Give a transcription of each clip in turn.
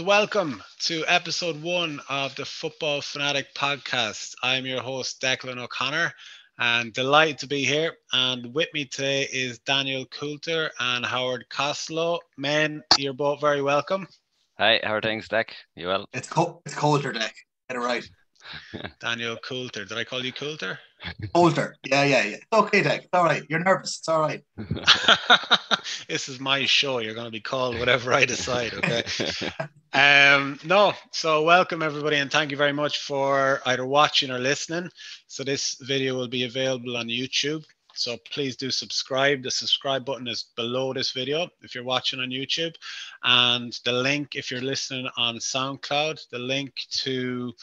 welcome to episode 1 of the Football Fanatic podcast. I'm your host, Declan O'Connor, and delighted to be here. And with me today is Daniel Coulter and Howard Costello. Men, you're both very welcome. Hi, how are things, Deck? You well? It's Coulter, Deck. Get it right. Daniel Coulter. Did I call you Coulter? Coulter. Yeah. It's okay, Deck. It's all right. You're nervous. It's all right. This is my show. You're going to be called whatever I decide, okay? So welcome everybody, and thank you very much for either watching or listening. So this video will be available on YouTube. So please do subscribe. The subscribe button is below this video if you're watching on YouTube. And the link, if you're listening on SoundCloud, the link to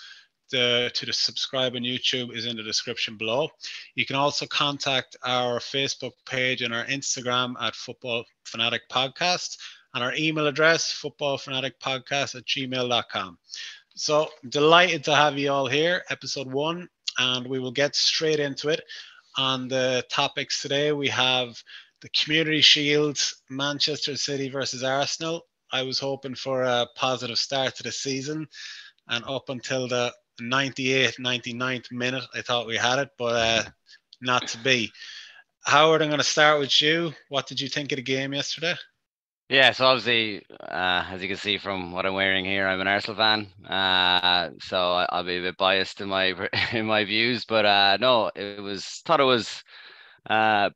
the subscribe on YouTube is in the description below. You can also contact our Facebook page and our Instagram at Football Fanatic Podcast, and our email address, footballfanaticpodcast@gmail.com. So delighted to have you all here, episode 1, and we will get straight into it. On the topics today, we have the Community Shield, Manchester City versus Arsenal. I was hoping for a positive start to the season, and up until the 98th, 99th minute, I thought we had it, but not to be. Howard, I'm going to start with you. What did you think of the game yesterday? Yeah, so obviously, as you can see from what I'm wearing here, I'm an Arsenal fan. So I'll be a bit biased in my views, but no, thought it was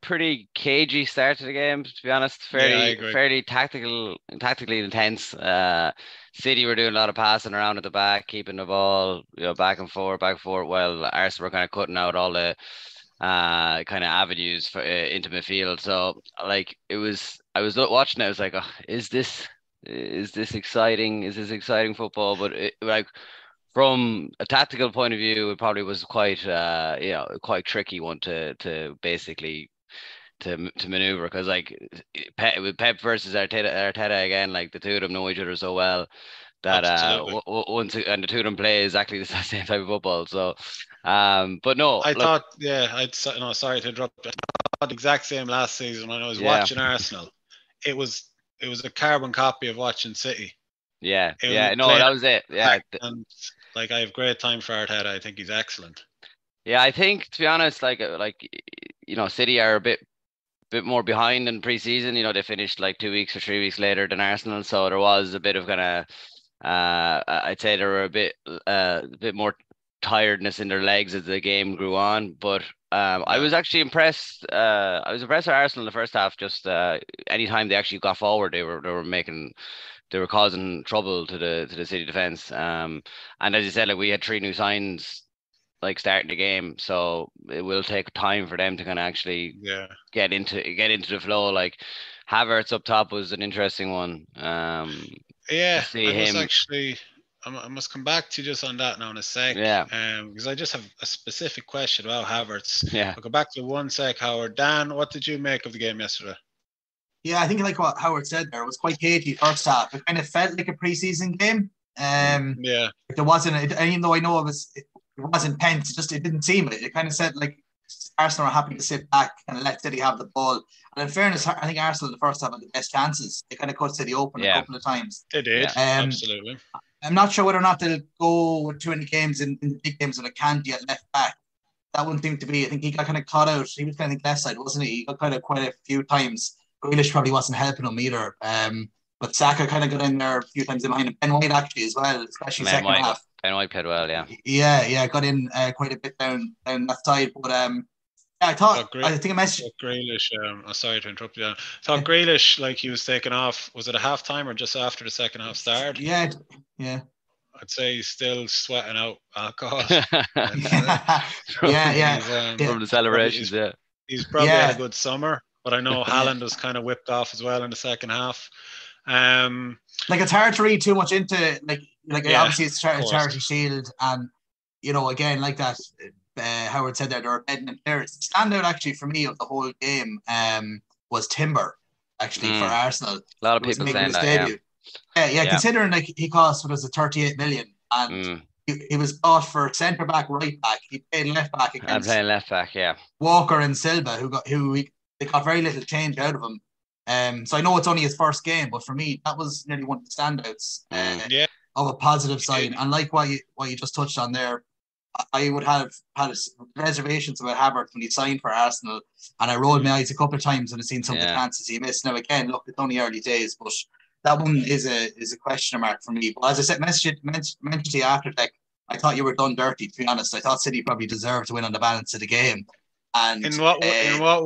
pretty cagey start to the game, to be honest. Fairly tactically intense. City were doing a lot of passing around at the back, keeping the ball, back and forth, while Arsenal were kind of cutting out all the kind of avenues for into midfield. So like I was watching it, I was like, oh, is this exciting? Is this exciting football? But from a tactical point of view, it probably was quite tricky one to basically to maneuver, because like with Pep versus Arteta again, like the two of them know each other so well that once and the two of them play exactly the same type of football. So but no, sorry to interrupt. I thought the exact same last season when I was watching Arsenal. It was a carbon copy of watching City. That was it. Yeah, and like I have great time for Arteta. I think he's excellent. Yeah, I think, to be honest, City are a bit more behind in pre-season. They finished like 2 weeks or 3 weeks later than Arsenal, so there was a bit of kind of I'd say there were a bit more tiredness in their legs as the game grew on. But I was actually impressed. I was impressed with Arsenal in the first half. Just anytime they actually got forward, they were causing trouble to the City defense. And as you said, like we had 3 new signs like starting the game, so it will take time for them to kind of actually get into the flow. Like Havertz up top was an interesting one. I must come back to you just on that now in a sec. Because I just have a specific question about Havertz. I'll go back to 1 sec, Howard. Dan, what did you make of the game yesterday? Yeah, I think like what Howard said there, it was quite cagey first half. It kind of felt like a preseason game. There wasn't, even though I know it wasn't tense, it didn't seem it. It kind of said like Arsenal are happy to sit back and let City have the ball. And in fairness, I think Arsenal in the first half had the best chances. They kind of cut City open a couple of times. They did, absolutely. I'm not sure whether or not they'll go with too many games in the big games with a Candy at left back. That wouldn't seem to be. I think he got kind of caught out. He was kind of left side, wasn't he? He got kind of quite a few times. Grealish probably wasn't helping him either. But Saka kind of got in there a few times in behind him. Ben White actually as well, especially second half. Ben White played well, yeah. Yeah, got in quite a bit down that side. But I thought, I think I messaged Grealish. Sorry to interrupt you. I thought Grealish, like he was taken off. Was it a half time or just after the second half started? Yeah. I'd say he's still sweating out alcohol. From the celebrations. He's probably had a good summer, but I know Haaland was kind of whipped off as well in the second half. It's hard to read too much into obviously it's Charity Shield, and again like that. Howard said there were betting players. The standout actually for me of the whole game was Timber actually for Arsenal. A lot of people saying that. Considering like he cost 38 million, and he was bought for centre back, right back. He played left back against Walker and Silva, they got very little change out of him. So I know it's only his first game, but for me that was nearly one of the standouts. of a positive sign. And like what you just touched on there, I would have had reservations about Havertz when he signed for Arsenal, and I rolled my eyes a couple of times when I seen some of the chances he missed. Now again, look, it's only early days, but that one is a question mark for me. But as I said, mentioned to you after, like, I thought you were done dirty. To be honest, I thought City probably deserved to win on the balance of the game. And in what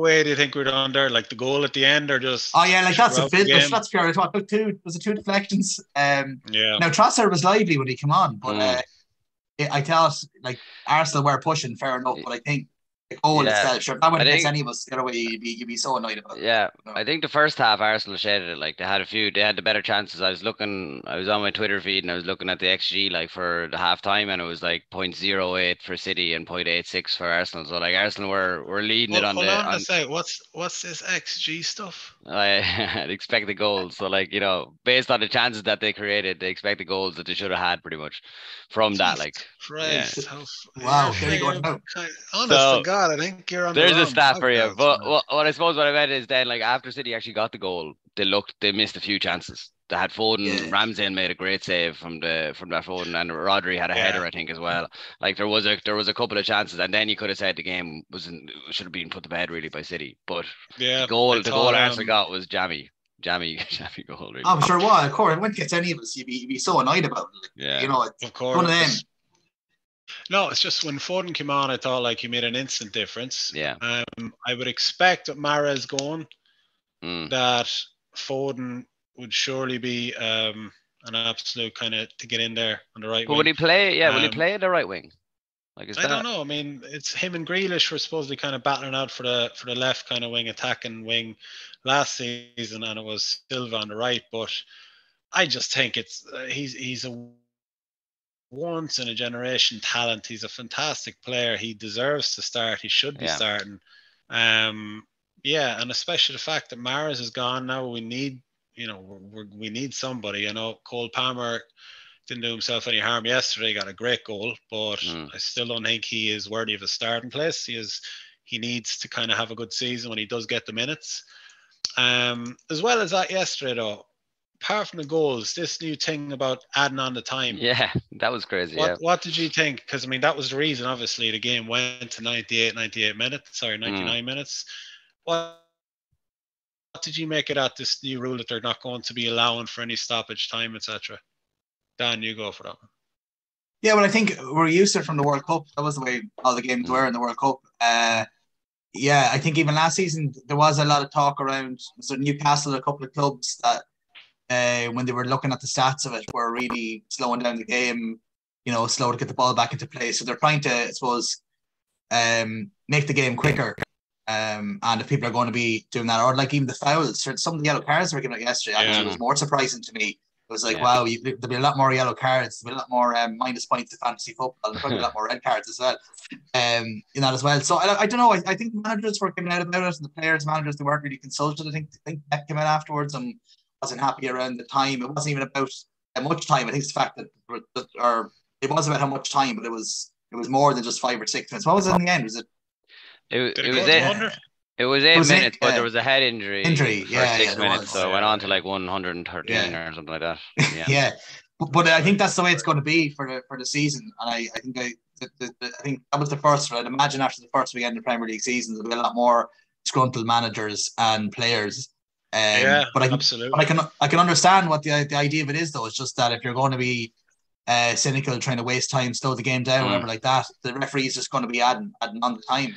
way do you think we're done there? Like the goal at the end, or just? Oh yeah, like that's a finish. That's pure. Was it two deflections? Now Trossard was lively when he came on, but I thought like Arsenal were pushing, fair enough, but I think the goal itself, sure, if that went against any of us the other way, you'd be so annoyed about it. Yeah, you know? I think the first half Arsenal shaded it. Like they had the better chances. I was on my Twitter feed and I was looking at the XG like for the half time, and it was like 0.08 for City and 0.86 for Arsenal. So like Arsenal were leading it on hold on a sec. What's this XG stuff? I expect the goals. So like, you know, based on the chances that they created, they expect the goals that they should have had pretty much from that. Like, Christ, wow, there you go. Honest to God, I think you're on. There's a stat for you, but what I suppose what I meant is then like after City actually got the goal, they missed a few chances. They had Foden, Ramsdale made a great save from that Foden, and Rodri had a header, I think, as well. Like there was a couple of chances, and then you could have said the game should have been put to bed really by City. But the goal Arsenal got was jammy goal. Really. I'm sure what, of course, when it gets any of us, you'd be so annoyed about it. Like, you know, it's of course. One of them. No, it's just when Foden came on, I thought like he made an instant difference. Yeah. I would expect with Mahrez going that Foden would surely be an absolute kind of to get in there on the right wing. But would he play? Yeah, will he play the right wing? Like I don't know. I mean, it's him and Grealish were supposedly kind of battling out for the left kind of wing, attacking wing last season, and it was Silva on the right. But I just think he's a once in a generation talent. He's a fantastic player. He deserves to start. He should be starting. And especially the fact that Mahrez is gone now. We need, we need somebody. Cole Palmer didn't do himself any harm yesterday. Got a great goal, but I still don't think he is worthy of a starting place. He needs to kind of have a good season when he does get the minutes. As well as that yesterday though, apart from the goals, this new thing about adding on the time. Yeah, that was crazy. What did you think? Because, I mean, that was the reason, obviously, the game went to 99 minutes. What did you make of that, this new rule that they're not going to be allowing for any stoppage time, etc.? Dan, you go for that one. Yeah, well, I think we're used to it from the World Cup. That was the way all the games were in the World Cup. I think even last season, there was a lot of talk around Newcastle, a couple of clubs that when they were looking at the stats of it, were really slowing down the game, slow to get the ball back into play. So they're trying to, I suppose, make the game quicker. And if people are going to be doing that, or like even the fouls, some of the yellow cards they were given out yesterday, actually was more surprising to me. It was like, wow, there'll be a lot more yellow cards, there'll be a lot more minus points to fantasy football, and probably a lot more red cards as well. In that as well. So I don't know. I think the managers were giving out about it, and the players, managers, they weren't really consulted. I think Pep came out afterwards and wasn't happy around the time. It wasn't even about how much time. I think it's the fact that it was about how much time, but it was more than just 5 or 6 minutes. What was it in the end? Was it? It was 8 minutes, but there was a head injury for 6 minutes, so it went on to like 113 or something like that. Yeah. But I think that's the way it's going to be for the season, and I think that was the first. I'd imagine after the first weekend of the Premier League season, there'll be a lot more disgruntled managers and players. But I can understand what the idea of it is, though. It's just that if you're going to be cynical, trying to waste time, slow the game down, whatever like that, the referee is just going to be adding on the time.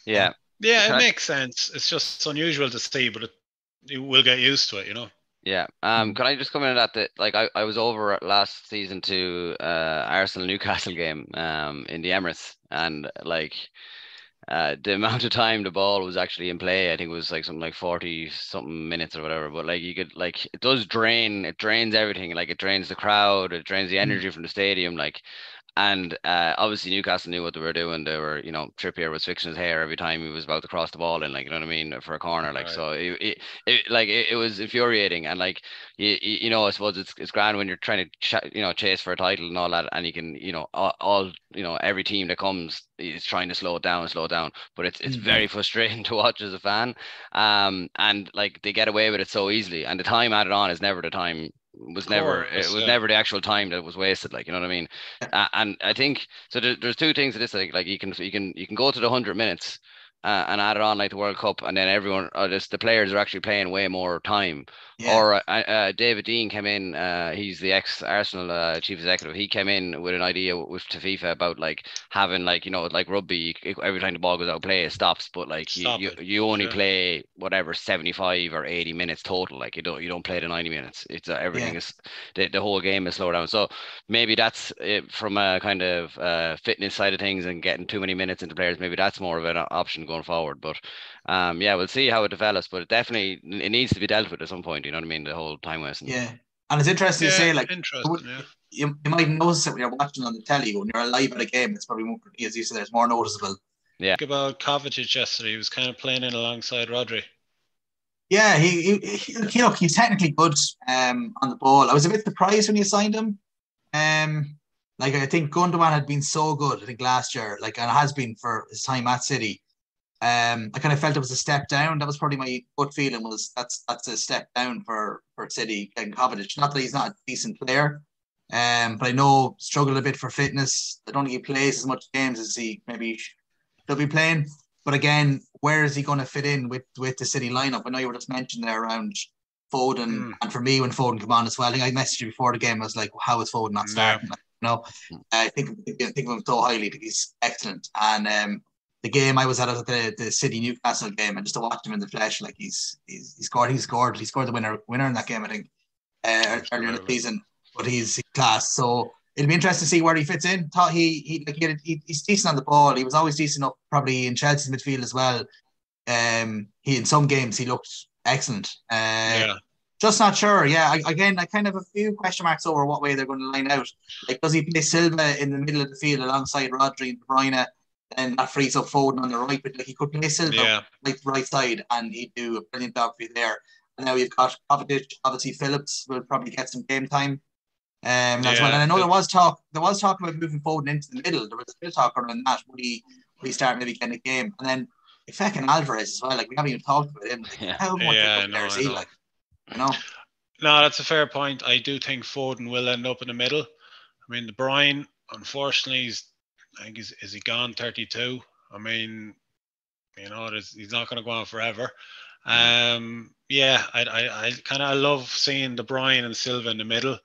Yeah, it makes sense. It's just unusual to see, but you will get used to it, Yeah. Can I just come in at that? Like I was over last season to Arsenal Newcastle game in the Emirates, and like the amount of time the ball was actually in play, I think it was like something like 40 something minutes or whatever. But like you could it drains everything. Like it drains the crowd, it drains the energy from the stadium. Like. And obviously Newcastle knew what they were doing. They were, Trippier was fixing his hair every time he was about to cross the ball in, like, you know what I mean, for a corner. Like, so it was infuriating. And like, I suppose it's grand when you're trying to, chase for a title and all that, and you can, every team that comes is trying to slow it down. But it's very frustrating to watch as a fan. And like they get away with it so easily, and the time added on is never the time was never the actual time that was wasted. Like, you know what I mean? And I think so. There's two things to this. Like you can go to the 100 minutes. And add it on like the World Cup, and then everyone, the players are actually playing way more time. Yeah. Or David Dean came in. He's the ex-Arsenal chief executive. He came in with an idea to FIFA about like having like, you know, like rugby. Every time the ball goes out of play, it stops. But like you only play whatever 75 or 80 minutes total. Like you don't play the 90 minutes. It's everything is the whole game is slowed down. So maybe that's it from a kind of fitness side of things and getting too many minutes into players. Maybe that's more of an option going forward. But we'll see how it develops. But it needs to be dealt with at some point. You know what I mean? The whole time wasting. Yeah, and it's interesting to say, like, you might notice it when you're watching on the telly. When you're live at a game, it's probably more, as you said, it's more noticeable. Yeah. Think about Kovacic yesterday. He was kind of playing in alongside Rodri. Yeah, he's technically good on the ball. I was a bit surprised when you signed him. Like, I think Gundogan had been so good, I think, last year, like, and has been for his time at City. I kind of felt it was a step down. That was probably my gut feeling, was that's a step down for City and Kovacic. Not that he's not a decent player, but I know struggled a bit for fitness. I don't think he plays as much games as he maybe should be playing. But again, where is he going to fit in with the City lineup? I know you were just mentioning there around Foden, and for me, when Foden came on as well, I think I messaged you before the game. I was like, how is Foden not starting? No, I think of him so highly. I think he's excellent. And the game I was at the City Newcastle game, and just to watch him in the flesh, like he scored the winner in that game, I think, earlier in the season. But he's class. So it'll be interesting to see where he fits in. Thought he's decent on the ball. He was always decent up probably in Chelsea's midfield as well. In some games he looked excellent. Just not sure. Yeah, I kind of have a few question marks over what way they're going to line out. Like, does he play Silva in the middle of the field alongside Rodri and De Bruyne, and that frees up Foden on the right? But like, he could play Silva right side, and he'd do a brilliant job for you there. And now you've got Kovacic. Obviously, Phillips will probably get some game time as well. And I know there was talk about moving Foden into the middle. There was a bit of talk around that. Would he start maybe getting a game? And then fucking Alvarez as well. Like, we haven't even talked about him. Like, how much is he like? You know? No, that's a fair point. I do think Foden will end up in the middle. I mean, De Bruyne, unfortunately, I think is he gone 32? I mean, you know, he's not going to go on forever. I love seeing De Bruyne and Silva in the middle.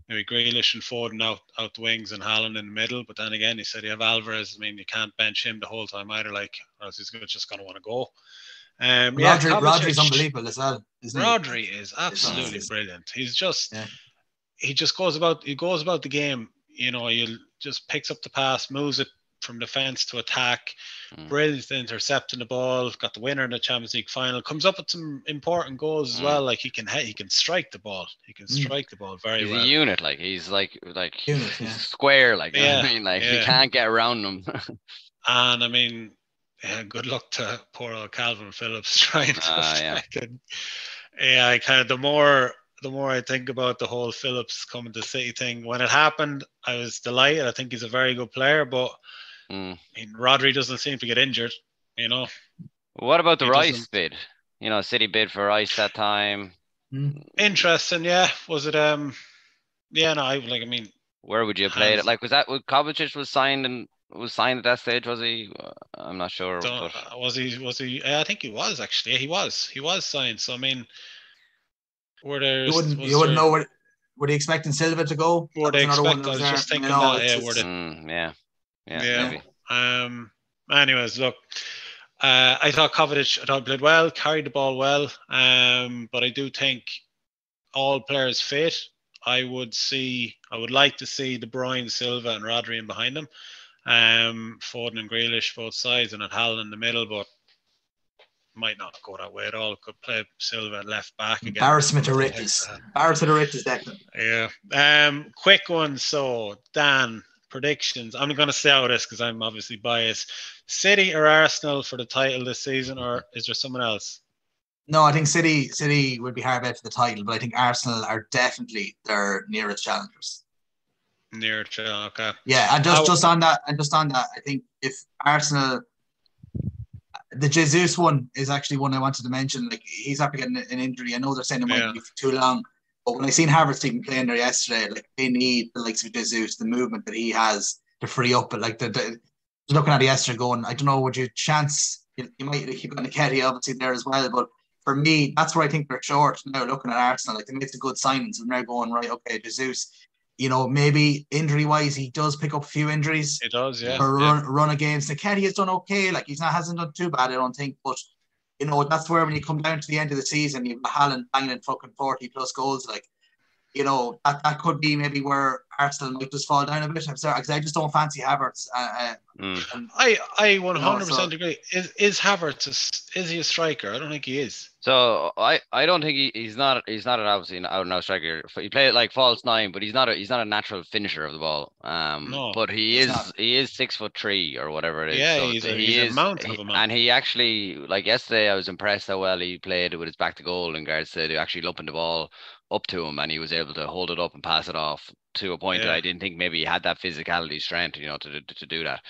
Maybe Grealish and Foden out the wings and Haaland in the middle. But then again, he said you have Alvarez. I mean, you can't bench him the whole time either, like, or else he's just going to want to go. Rodri's unbelievable as well, isn't he? Rodri is absolutely brilliant. He's just he goes about the game. You know, he just picks up the pass, moves it from defense to attack. Brilliant intercepting the ball. Got the winner in the Champions League final. Comes up with some important goals as well. Like, he can strike the ball. He can strike the ball very well. He's a unit. Like, he's like he's square. Like, you know what I mean, like, you can't get around him. And I mean, good luck to poor old Calvin Phillips trying to I kind of the more I think about the whole Phillips coming to City thing, when it happened, I was delighted. I think he's a very good player, but I mean, Rodri doesn't seem to get injured, you know. What about the Rice bid? You know, City bid for Rice that time. Interesting, yeah. Was it I mean, where would you play it? Like, was Kovacic was signed at that stage, was he? I'm not sure. Was he? I think he was, actually. He was signed. So I mean, you wouldn't know where. Were they expecting Silva to go? Were they expecting? I was just thinking maybe. Anyways, look, I thought Kovacic played well, carried the ball well, but I do think all players fit. I would like to see De Bruyne, Silva, and Rodri in behind them. Foden and Grealish both sides, and at Haaland in the middle, but might not go that way at all. Could play Silva at left back again. Embarrassment of riches, Declan. Yeah. Quick one. So, Dan, predictions. I'm going to stay out of this because I'm obviously biased. City or Arsenal for the title this season, or is there someone else? No, I think City would be hard bet for the title, but I think Arsenal are definitely their nearest challengers. Okay. Yeah, and just on that, I think if Arsenal, the Jesus one is actually one I wanted to mention. Like, he's after getting an injury. I know they're saying it might be for too long, But when I seen Havertz even playing there yesterday, like they need the likes of Jesus, the movement that he has to free up. But like looking at it yesterday, going, I don't know, would you chance you might keep on the Ketty obviously there as well, but for me, that's where I think they're short now. Looking at Arsenal, like they made some good signings, and they're going right. Okay, Jesus, maybe injury wise, he does pick up a few injuries. He does, yeah. For run of games. Ketty has done okay. Like hasn't done too bad, I don't think. But that's where when you come down to the end of the season, you've Haaland banging fucking 40 plus goals. Like, that could be maybe where Arsenal might just fall down a bit. I'm sorry, because I just don't fancy Havertz. I 100% agree. Is Havertz is he a striker? I don't think he is. So I don't think he's not obviously an out and out striker. He played like false nine, but he's not a natural finisher of the ball. No, but he is 6'3" or whatever it is. Yeah, so he's a mountain of a man. And he actually, like yesterday, I was impressed how well he played with his back to goal in regards to actually lumping the ball up to him, and he was able to hold it up and pass it off to a point that I didn't think maybe he had that physicality strength, to do that.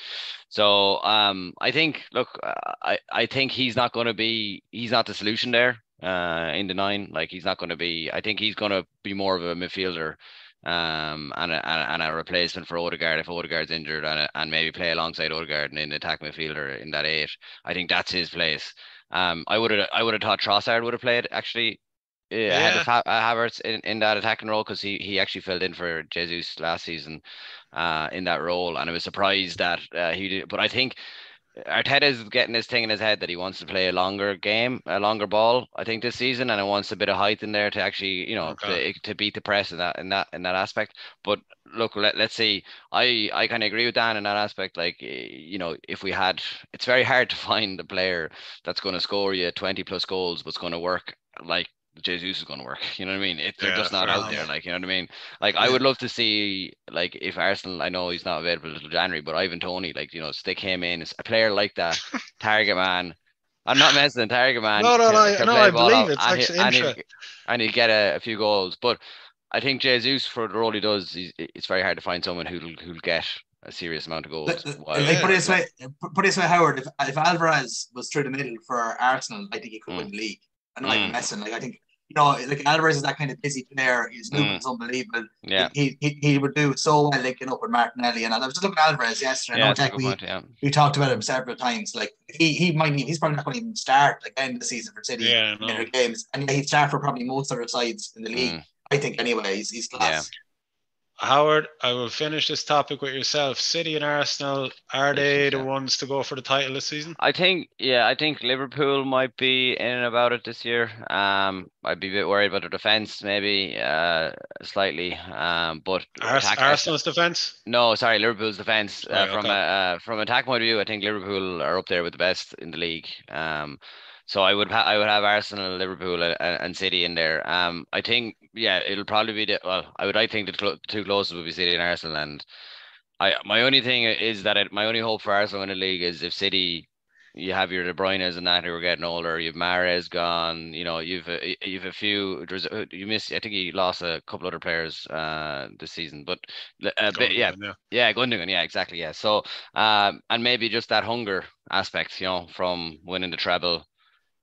So I think, look, I think he's not the solution there in the nine. Like he's not going to be. I think he's going to be more of a midfielder and a replacement for Odegaard if Odegaard's injured, and maybe play alongside Odegaard and in the attack midfielder in that 8. I think that's his place. I would have thought Trossard would have played actually. Ahead of Havertz in that attacking role, because he actually filled in for Jesus last season in that role, and I was surprised that he did. But I think Arteta is getting this thing in his head that he wants to play a longer ball. I think this season, and it wants a bit of height in there to actually, to beat the press in that aspect. But look, let's see. I kind of agree with Dan in that aspect. Like, if we had, it's very hard to find a player that's going to score you 20 plus goals, but's going to work like Jesus is going to work. You know what I mean? They're just not out there. Like, you know what I mean? Like, I would love to see, like, if Arsenal, I know he's not available until January, but Ivan Toney, like, stick him in. A player like that, target man. I'm not messing, target man. No, I believe it's actually interesting. And he'll get a few goals. But I think Jesus, for the role he does, it's very hard to find someone who'll get a serious amount of goals. Put it this way, Howard, if Alvarez was through the middle for Arsenal, I think he could win the league. I'm not even messing. Like, I think, like Alvarez is that kind of busy player. His movement's unbelievable. Yeah. He would do so well linking up with Martinelli. And I was just looking at Alvarez yesterday. We talked about him several times. Like he's probably not going to even start again this season for City in their games. And he'd start for probably most other sides in the league. I think anyway, he's class. Yeah. Howard, I will finish this topic with yourself. City and Arsenal, are they the ones to go for the title this season? I think Liverpool might be in and about it this year. I'd be a bit worried about their defence, maybe slightly. But Arsenal's defence? No, sorry, Liverpool's defence. From attack point of view, I think Liverpool are up there with the best in the league. So I would have Arsenal, Liverpool, and City in there. I think it'll probably be I think the two closest would be City and Arsenal. And my only thing is that my only hope for Arsenal in the league is if City, you have your De Bruyne's and that who are getting older. You've Mahrez gone. You've a few. You missed. I think he lost a couple other players this season, but Gundogan, yeah, exactly, yeah. So and maybe just that hunger aspect, from winning the treble.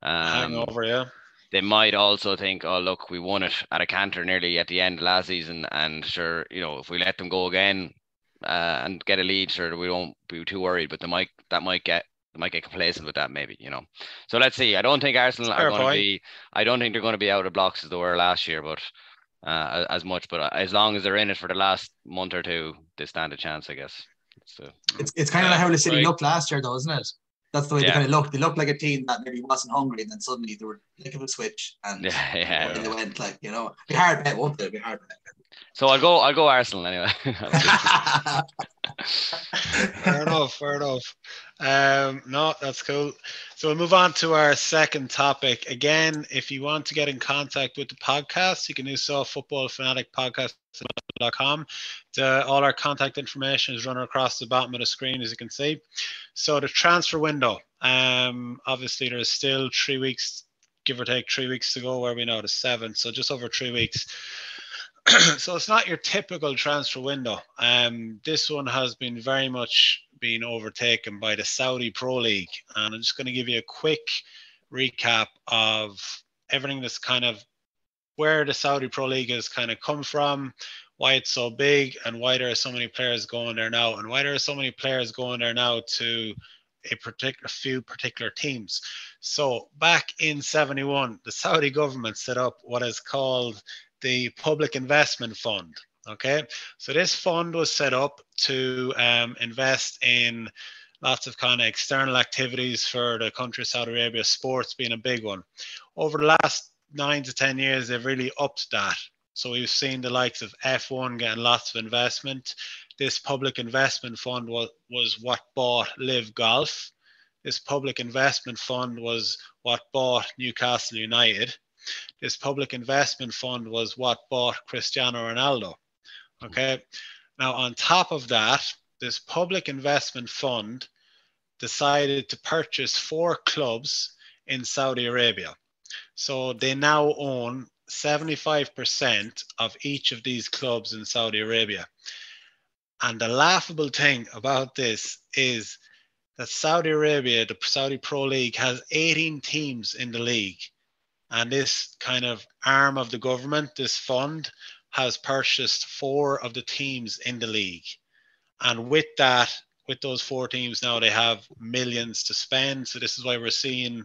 Hangover, yeah. They might also think, oh look, we won it at a canter nearly at the end of last season, and sure, if we let them go again and get a lead, sure, we won't be too worried. But they might get complacent with that, maybe. So let's see. I don't think Arsenal are going to be. I don't think they're going to be out of blocks as they were last year, but as much. But as long as they're in it for the last month or two, they stand a chance, I guess. So it's kind of like how the City looked last year, though, isn't it? That's the way they kind of looked. They looked like a team that maybe wasn't hungry, and then suddenly they were flick of a switch, and they went like, be hard bet, won't they? Be hard bet. So I'll go Arsenal anyway. Fair enough. No, that's cool. So we'll move on to our second topic. Again, if you want to get in contact with the podcast, you can do so at footballfanaticpodcast.com. All our contact information is running across the bottom of the screen, as you can see. So the transfer window, obviously there's still 3 weeks, give or take 3 weeks to go, where we know the 7th, so just over 3 weeks. So it's not your typical transfer window. This one has been very much being overtaken by the Saudi Pro League, and I'm just going to give you a quick recap of everything that's kind of where the Saudi Pro League has kind of come from, why it's so big, and why there are so many players going there now, and why there are so many players going there now to a few particular teams. So back in 71, the Saudi government set up what is called the Public Investment Fund. Okay, so this fund was set up to invest in lots of kind of external activities for the country of Saudi Arabia, sports being a big one. Over the last 9 to 10 years, they've really upped that. So we've seen the likes of F1 getting lots of investment. This public investment fund was what bought Live Golf. This public investment fund was what bought Newcastle United. This public investment fund was what bought Cristiano Ronaldo. Okay. Now, on top of that, this public investment fund decided to purchase 4 clubs in Saudi Arabia. So they now own 75% of each of these clubs in Saudi Arabia. And the laughable thing about this is that Saudi Arabia, the Saudi Pro League, has 18 teams in the league. And this kind of arm of the government, this fund, has purchased 4 of the teams in the league. And with that, with those 4 teams now, they have millions to spend. So this is why we're seeing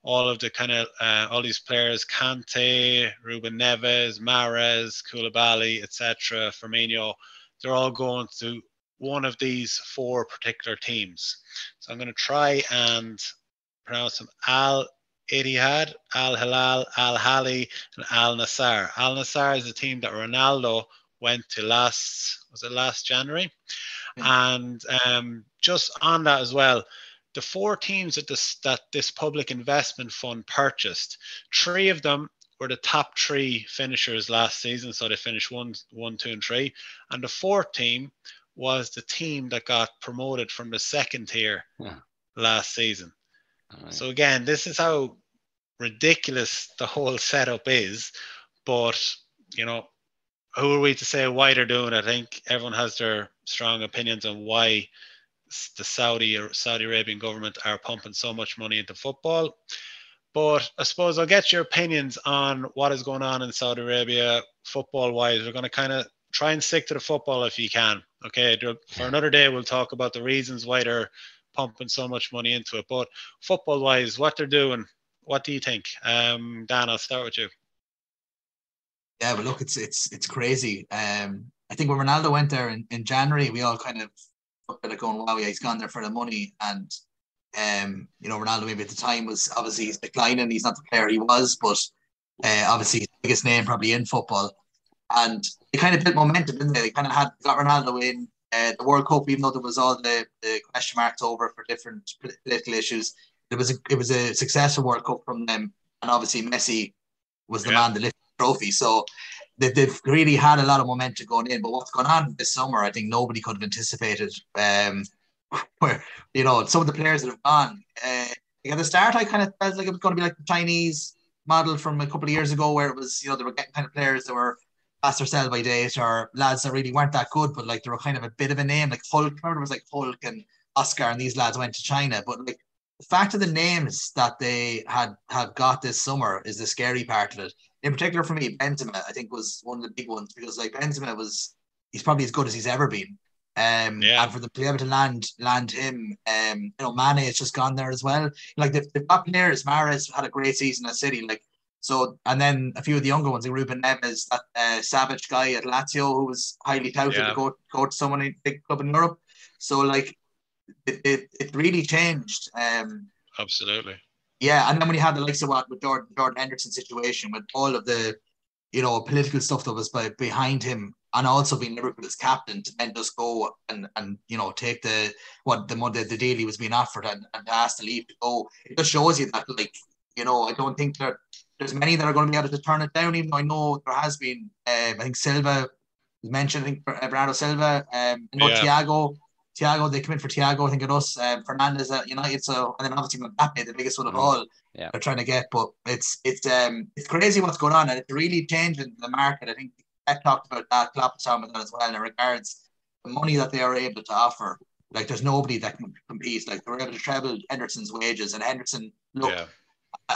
all of the kind of all these players, Kante, Ruben Neves, Mahrez, Koulibaly, etc., Firmino, they're all going to one of these 4 particular teams. So I'm going to try and pronounce them: Al Ittihad, Al Hilal, Al Hali, and Al Nassr. Al Nassr is the team that Ronaldo went to last January. And just on that as well, the 4 teams that this public investment fund purchased, 3 of them were the top 3 finishers last season. So they finished 1, 2, and 3. And the 4th team was the team that got promoted from the 2nd tier last season. Right. So again, this is how ridiculous the whole setup is. But, you know, who are we to say why they're doing it? I think everyone has their strong opinions on why the Saudi Arabian government are pumping so much money into football. But I suppose I'll get your opinions on what is going on in Saudi Arabia football-wise. We're going to kind of try and stick to the football if you can. Okay, for another day, we'll talk about the reasons why they're pumping so much money into it. But football-wise, what they're doing, what do you think? Dan, I'll start with you. Yeah, but look, it's crazy. I think when Ronaldo went there in January, we all kind of looked at it going, wow, yeah, he's gone there for the money. And, you know, Ronaldo maybe at the time was obviously he's declining. He's not the player he was, but obviously he's the biggest name probably in football. And they kind of built momentum, didn't they? They kind of got Ronaldo in the World Cup, even though there was all the question marks over for different political issues. It was a successful World Cup from them. And obviously Messi was the man that lifted the trophy. So they've really had a lot of momentum going in. But what's going on this summer, I think nobody could have anticipated. Where, you know, some of the players that have gone, at the start, I kind of felt like it was going to be like the Chinese model from a couple of years ago, where it was, you know, they were getting kind of players that were past their sell by date, or lads that really weren't that good, but like they were kind of a bit of a name, like Hulk. Remember, it was like Hulk and Oscar, and these lads went to China. But like the fact of the names that they have got this summer is the scary part of it. In particular for me, Benzema, I think, was one of the big ones, because like Benzema he's probably as good as he's ever been. And for them to be able to land him, you know, Mane has just gone there as well. Like they've got players. Mahrez had a great season at City, like so, and then a few of the younger ones, like Ruben Neves, that Savage guy at Lazio, who was highly touted to go to someone in a big club in Europe. So like it really changed. Absolutely. Yeah, and then when you had the likes of what with Jordan Henderson situation, with all of the, you know, political stuff that was behind him, and also being Liverpool's captain, to then just go and you know, take the deal he was being offered and asked to leave to go. It just shows you that, like, you know, I don't think there's many that are going to be able to turn it down. Even though I know there has been, I think Silva was mentioned. I think Bernardo Silva, I know Thiago, they come in for Thiago, I think it was Fernandez at United. So, and then obviously Mbappe, the biggest one of all, they're trying to get. But it's crazy what's going on, and it's really changing the market. I think Pep talked about that, Klopp was talking about that as well, in regards the money that they are able to offer. Like, there's nobody that can compete. Like, they were able to treble Henderson's wages, and Henderson looked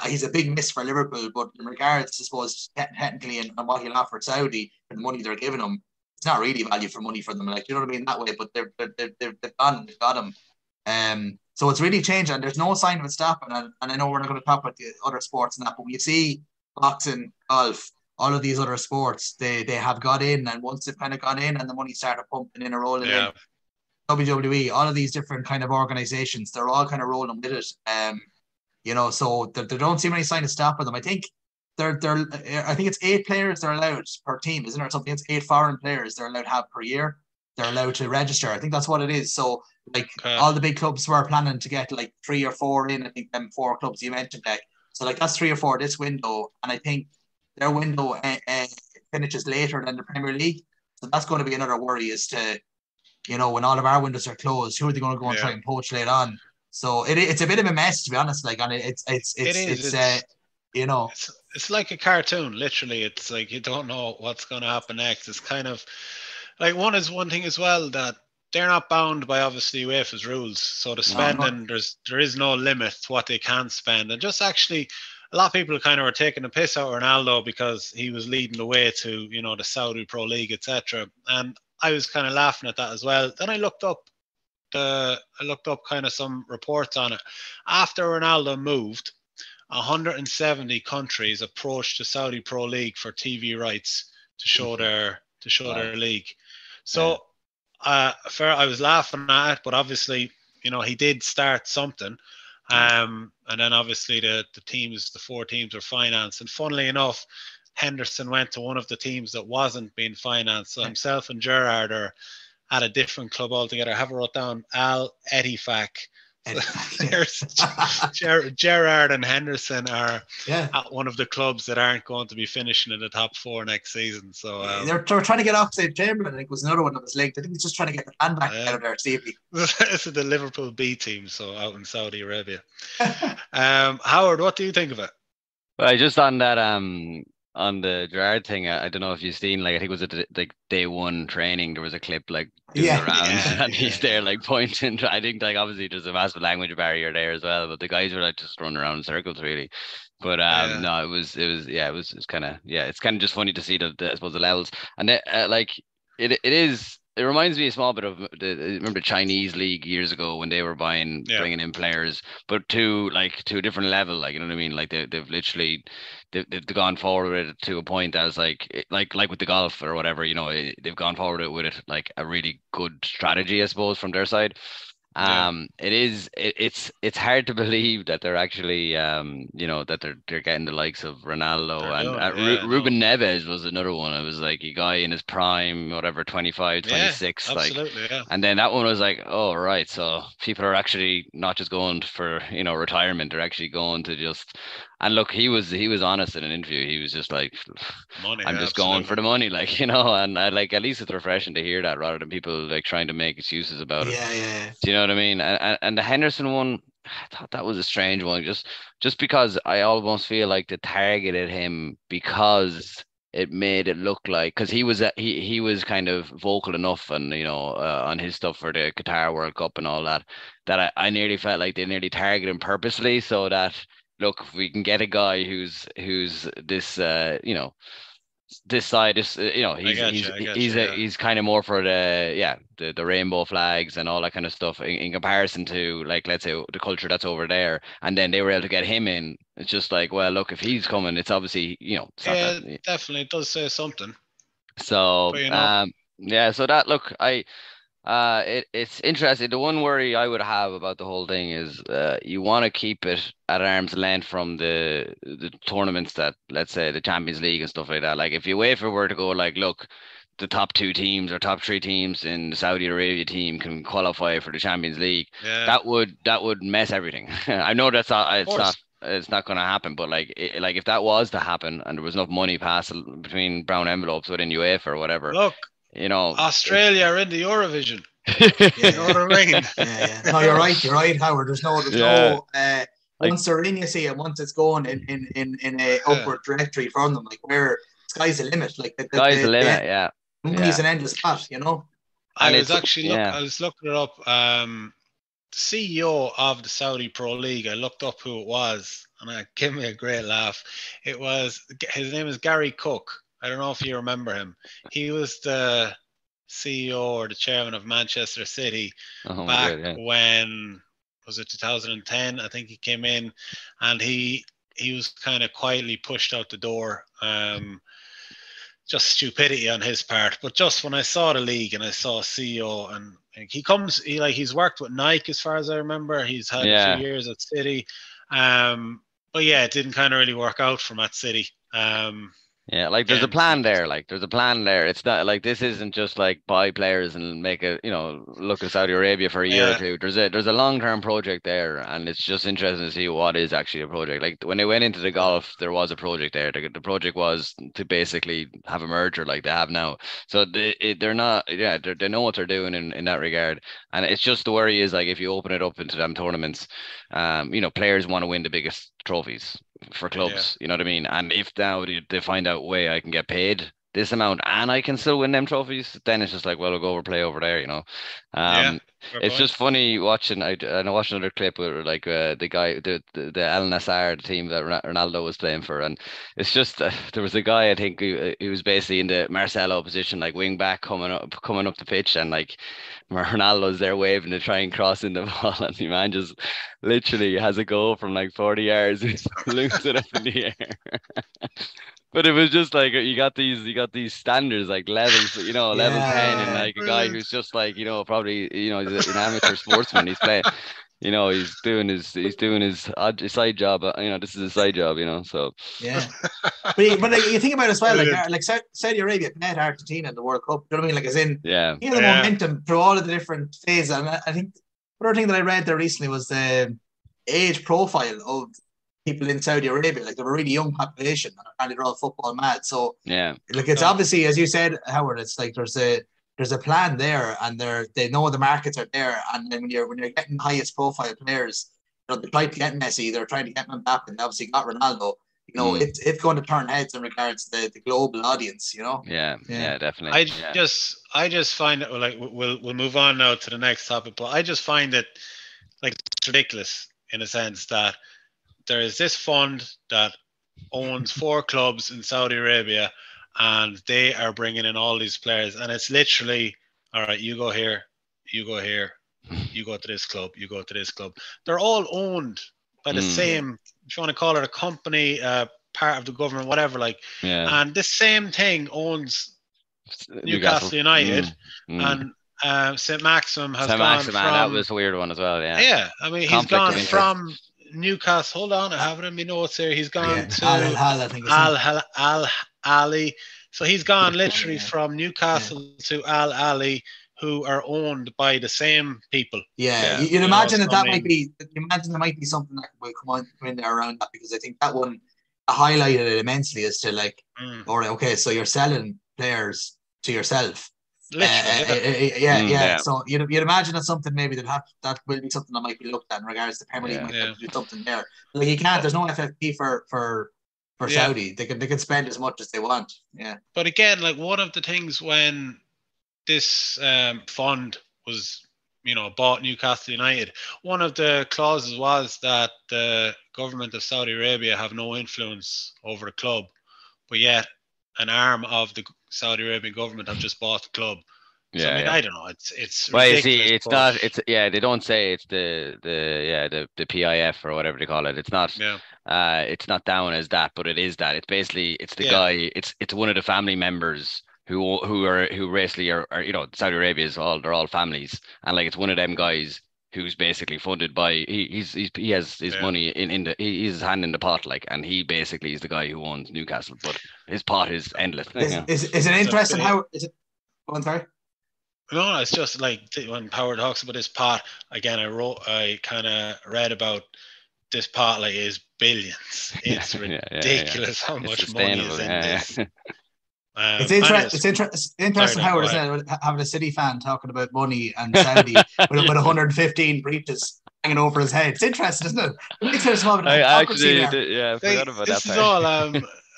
he's a big miss for Liverpool, but in regards, I suppose, technically and what he'll offer Saudi and the money they're giving him, it's not really value for money for them. Like, you know what I mean? That way, but they've got him. So it's really changed, and there's no sign of it stopping. And I know we're not going to talk about the other sports and that, but when you see boxing, golf, all of these other sports, they have got in, and once they've kind of gone in and the money started pumping in and rolling in, WWE, all of these different kind of organizations, they're all kind of rolling with it. You know, so there don't seem any sign of stopping them. I think I think it's 8 players they're allowed per team, isn't there? Something, it's 8 foreign players they're allowed to have per year. They're allowed to register. I think that's what it is. So like all the big clubs were planning to get like 3 or 4 in. I think them 4 clubs you mentioned, like, so like that's 3 or 4 this window, and I think their window finishes later than the Premier League. So that's going to be another worry as to, you know, when all of our windows are closed, who are they going to go and try and poach later on? So it's a bit of a mess, to be honest. Like, and it's you know, it's like a cartoon. Literally, it's like you don't know what's going to happen next. It's kind of like one thing as well, that they're not bound by obviously UEFA's rules. So the spending, there is no limit to what they can spend. And just actually, a lot of people kind of were taking the piss out of Ronaldo because he was leading the way to, you know, the Saudi Pro League, etc. And I was kind of laughing at that as well. Then I looked up kind of some reports on it. After Ronaldo moved, 170 countries approached the Saudi Pro League for TV rights to show their league. So I was laughing at it, but obviously, you know, he did start something. And then obviously the 4 teams were financed. And funnily enough, Henderson went to one of the teams that wasn't being financed. So himself and Gerrard are at a different club altogether. I have it wrote down, Al Ettifaq. Gerrard and Henderson are at one of the clubs that aren't going to be finishing in the top 4 next season. So they're trying to get Oxlade-Chamberlain. I think was another one that was linked. I think he's just trying to get the band back out of there safely. This is the Liverpool B team, so out in Saudi Arabia. Howard, what do you think of it? Well, just on that on the Gerrard thing, I don't know if you've seen, like, I think it was at like day 1 training, there was a clip like doing the rounds, and he's there like pointing. I think like obviously there's a massive language barrier there as well, but the guys were like just running around in circles really. But no, it was kind of it's kind of just funny to see I suppose the levels, and then, like it reminds me a small bit of remember the Chinese league years ago when they were bringing in players, but to a different level, like, you know what I mean? Like they've literally they've gone forward with it to a point as like with the golf or whatever, you know, they've gone forward with it like a really good strategy, I suppose, from their side. It's hard to believe that they're actually you know, that they're getting the likes of Ronaldo and Ruben Neves was another one. It was like a guy in his prime, whatever, 25, 26, absolutely, and then that one was like, oh right, so people are actually not just going for, you know, retirement, they're actually going to just. And look, he was honest in an interview. He was just like, money, I'm just going for the money, like, you know. And I like, at least it's refreshing to hear that rather than people like trying to make excuses about it. Yeah. Do you know what I mean? And the Henderson one, I thought that was a strange one, just because I almost feel like they targeted him because it made it look like, because he was kind of vocal enough, and, you know, on his stuff for the Qatar World Cup and all that I nearly felt like they nearly targeted him purposely, so that, look, if we can get a guy who's this, you know, this side is, you know, he's kind of more for the rainbow flags and all that kind of stuff in comparison to, like, let's say the culture that's over there, and then they were able to get him in. It's just like, well, look, if he's coming, it's obviously, you know, it's definitely, it does say something. So but, you know, so that, look, it's interesting. The one worry I would have about the whole thing is you want to keep it at arm's length from the tournaments that, let's say, the Champions League and stuff like that. Like, if UEFA were to go like, look, the top 2 teams or top 3 teams in the Saudi Arabia team can qualify for the Champions League, that would mess everything. I know it's not going to happen, but like if that was to happen and there was enough money passing between brown envelopes within UEFA or whatever, look, you know, Australia are in the Eurovision. You know what I mean? No, you're right, Howard. There's no once they're in, you see, and once it's going in a upward trajectory from them, like, where sky's the limit. Like the limit, money's an endless pot, you know. I was actually I was looking it up. The CEO of the Saudi Pro League, I looked up who it was, and it gave me a great laugh. His name is Gary Cook. I don't know if you remember him. He was the CEO or the chairman of Manchester City back when, was it 2010? I think he came in, and he was kind of quietly pushed out the door. Just stupidity on his part. But just when I saw the league and I saw CEO, and he's worked with Nike as far as I remember. He's had a few years at City. But yeah, it didn't kind of really work out for him at City. There's a plan there. It's not like this isn't just like buy players and make a, look at Saudi Arabia for a year or two. There's a long-term project there, and it's just interesting to see what is actually a project. Like when they went into the golf, there was a project there. The project was to basically have a merger like they have now. So they know what they're doing in that regard. And it's just the worry is, like, if you open it up into them tournaments, players want to win the biggest trophies for clubs, you know what I mean? And if now they find out way I can get paid this amount and I can still win them trophies, then it's just like, well, we'll go over play over there, it's just funny watching. I watched another clip where like the guy, the Al Nassr, the team that Ronaldo was playing for, and it's just there was a guy, I think he was basically in the Marcelo position, like wing back coming up the pitch, and like Ronaldo's there waving to try and cross in the ball, and the man just literally has a goal from like 40 yards, loops it up in the air. But it was just like you got these standards, like levels, level 10, and like a guy who's just like, probably, he's an amateur sportsman. He's playing, he's doing his side job. This is a side job, so. Yeah. But you think about it as well, like Saudi Arabia met Argentina in the World Cup. You know what I mean? Like, as in, the momentum through all of the different phases. And I think another thing that I read there recently was the age profile of people in Saudi Arabia. Like, they're a really young population, and they're all football mad. So like, it's obviously, as you said, Howard, it's like there's a plan there, and they know the markets are there. And then when you're getting highest profile players, they try to get Messi, they're trying to get Mbappe, and they obviously got Ronaldo. It's going to turn heads in regards to the global audience. Yeah, definitely. I just find it, like, we'll move on now to the next topic, but I just find it, like, it's ridiculous in a sense that there is this fund that owns 4 clubs in Saudi Arabia, and they are bringing in all these players, and it's literally, all right, you go here, you go here, you go to this club, you go to this club. They're all owned by the same, if you want to call it a company, part of the government, whatever, like, and this same thing owns Newcastle United, and St. Maximum has gone from... that was a weird one as well, Yeah, I mean, he's gone from Newcastle. Hold on, I have it in my notes here. He's gone to Al Ali. So he's gone literally from Newcastle to Al Ali, who are owned by the same people. Yeah. You'd imagine that might be. Imagine there might be something that will come in there around that, because I think that one highlighted it immensely as to, like, all right, okay, so you're selling players to yourself. So you'd imagine that's something maybe that will be something that might be looked at in regards to Premier League. Might have to do something there. Like, you can't. There's no FFP for Saudi. They can spend as much as they want. Yeah. But again, like, one of the things when this fund was, bought Newcastle United, one of the clauses was that the government of Saudi Arabia have no influence over the club, but yet an arm of the Saudi Arabian government have just bought the club. So, I don't know. It's well, you see, it's not. It's they don't say it's the PIF or whatever they call it. It's not. It's not down as that, but it is that. It's basically the guy. It's one of the family members who basically are Saudi Arabia is they're all families, and like, it's one of them guys who's basically funded by he has his money he's his hand in the pot, like, and he basically is the guy who owns Newcastle, but his pot is endless. Is it interesting how is it? Oh, I'm sorry. No, it's just like when Power talks about this pot again. I kind of read about this pot, like, is billions. It's ridiculous how much money is in this. It's interesting how it's having a City fan talking about money and Saudi with 115 breaches hanging over his head. It's interesting, isn't it? It's interesting. I forgot about this that. This is all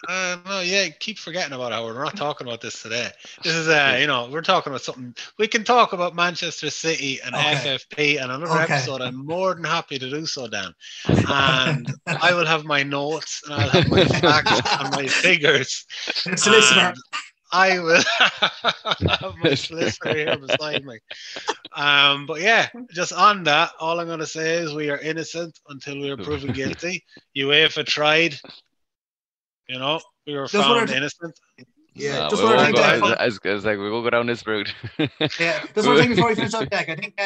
No, yeah, keep forgetting about Howard. We're not talking about this today. This is, we're talking about something. We can talk about Manchester City and FFP and another episode. I'm more than happy to do so, Dan. And I will have my notes and I'll have my facts and my figures. Solicitor. I will have my solicitor here beside me. But yeah, just on that, all I'm going to say is we are innocent until we are proven guilty. UEFA tried. We were found innocent. Yeah, just one thing. I was like, we will go down this route. Yeah, just one thing before we finish up, Jack. I think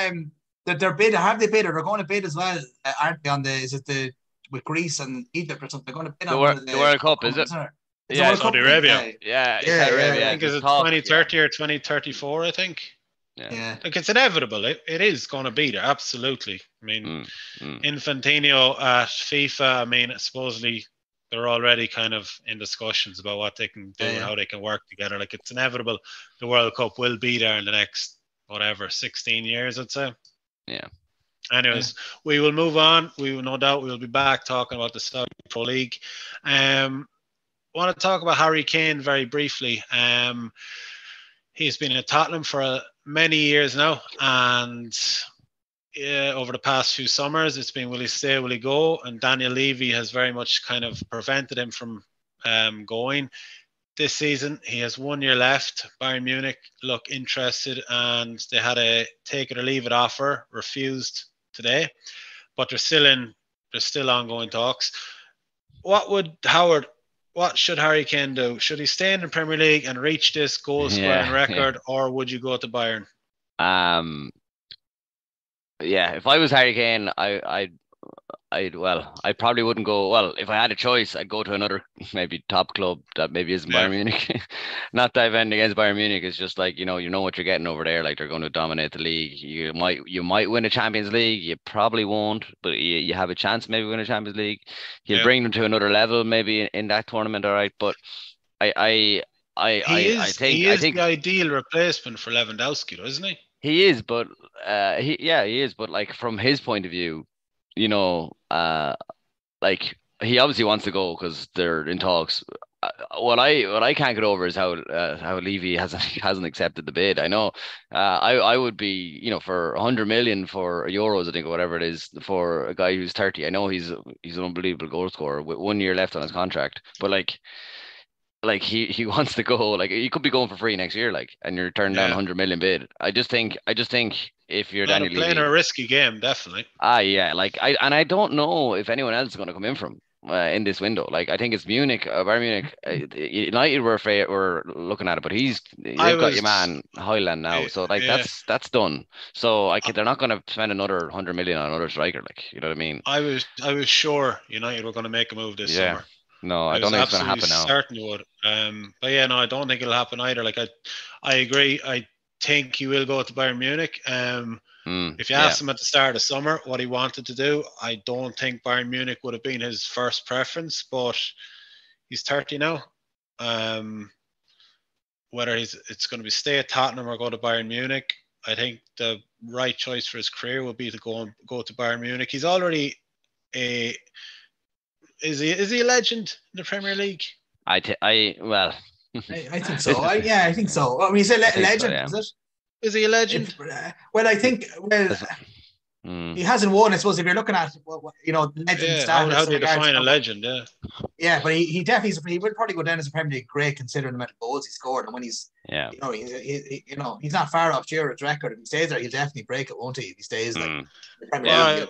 that they're bid. Have they bid, or they're going to bid as well? Aren't they on the? Is it with Greece and Egypt or something? They're going to bid on the World Cup, is it? Yeah, Saudi Arabia. Yeah. I think it's 2030 or 2034. I think. Yeah. Like it's inevitable. It is going to be there. Absolutely. I mean, Infantino at FIFA. I mean, supposedly they're already kind of in discussions about what they can do and how they can work together. Like it's inevitable. The World Cup will be there in the next 16 years, I'd say. Yeah. Anyways, we will move on. We will no doubt we'll be back talking about the Saudi Pro League. I want to talk about Harry Kane very briefly. He's been at Tottenham for many years now, and over the past few summers, it's been will he stay, will he go? And Daniel Levy has very much kind of prevented him from going. This season, he has 1 year left. Bayern Munich look interested, and they had a take it or leave it offer, refused today, but they're still ongoing talks. What should Harry Kane do? Should he stay in the Premier League and reach this goal scoring record, or would you go to Bayern? If I was Harry Kane, I probably wouldn't go. Well, if I had a choice, I'd go to another maybe top club that maybe isn't Bayern Munich. Not defending against Bayern Munich. It's just like you know what you're getting over there. Like they're going to dominate the league. You might win a Champions League. You probably won't, but you have a chance maybe win a Champions League. He'll bring them to another level maybe in that tournament. All right, but I think the ideal replacement for Lewandowski, though, isn't he? He is, but he is, but like from his point of view, like he obviously wants to go because they're in talks. What I can't get over is how Levy hasn't accepted the bid. I know I would be for 100 million for euros, I think, or whatever it is, for a guy who's 30. I know he's an unbelievable goal scorer with 1 year left on his contract, but like he wants to go. Like he could be going for free next year, and you're turning down 100 million bid. I just think if you're Daniel Levy, playing a risky game, definitely. I don't know if anyone else is going to come in from in this window. Like I think it's Munich, Bayern Munich, United were looking at it, but they've got your man Højlund now, so that's done. So they're not going to spend another 100 million on another striker. Like you know what I mean? I was sure United were going to make a move this summer. No, I don't think it's going to happen now. Certainly would. But no, I don't think it'll happen either. Like I agree. I think he will go to Bayern Munich. If you asked him at the start of the summer what he wanted to do, I don't think Bayern Munich would have been his first preference. But he's 30 now. Whether it's going to be stay at Tottenham or go to Bayern Munich, I think the right choice for his career would be to go to Bayern Munich. He's already Is he a legend in the Premier League? I think so. I think so. I mean, he's a legend, is it? Is he a legend? He hasn't won. I suppose if you're looking at legend status. How do you define a legend? Yeah, but he definitely he would probably go down as a Premier League great considering the amount of goals he scored, and when he's he's not far off Giroud's record. If he stays there, he'll definitely break it, won't he? If he stays the Premier League.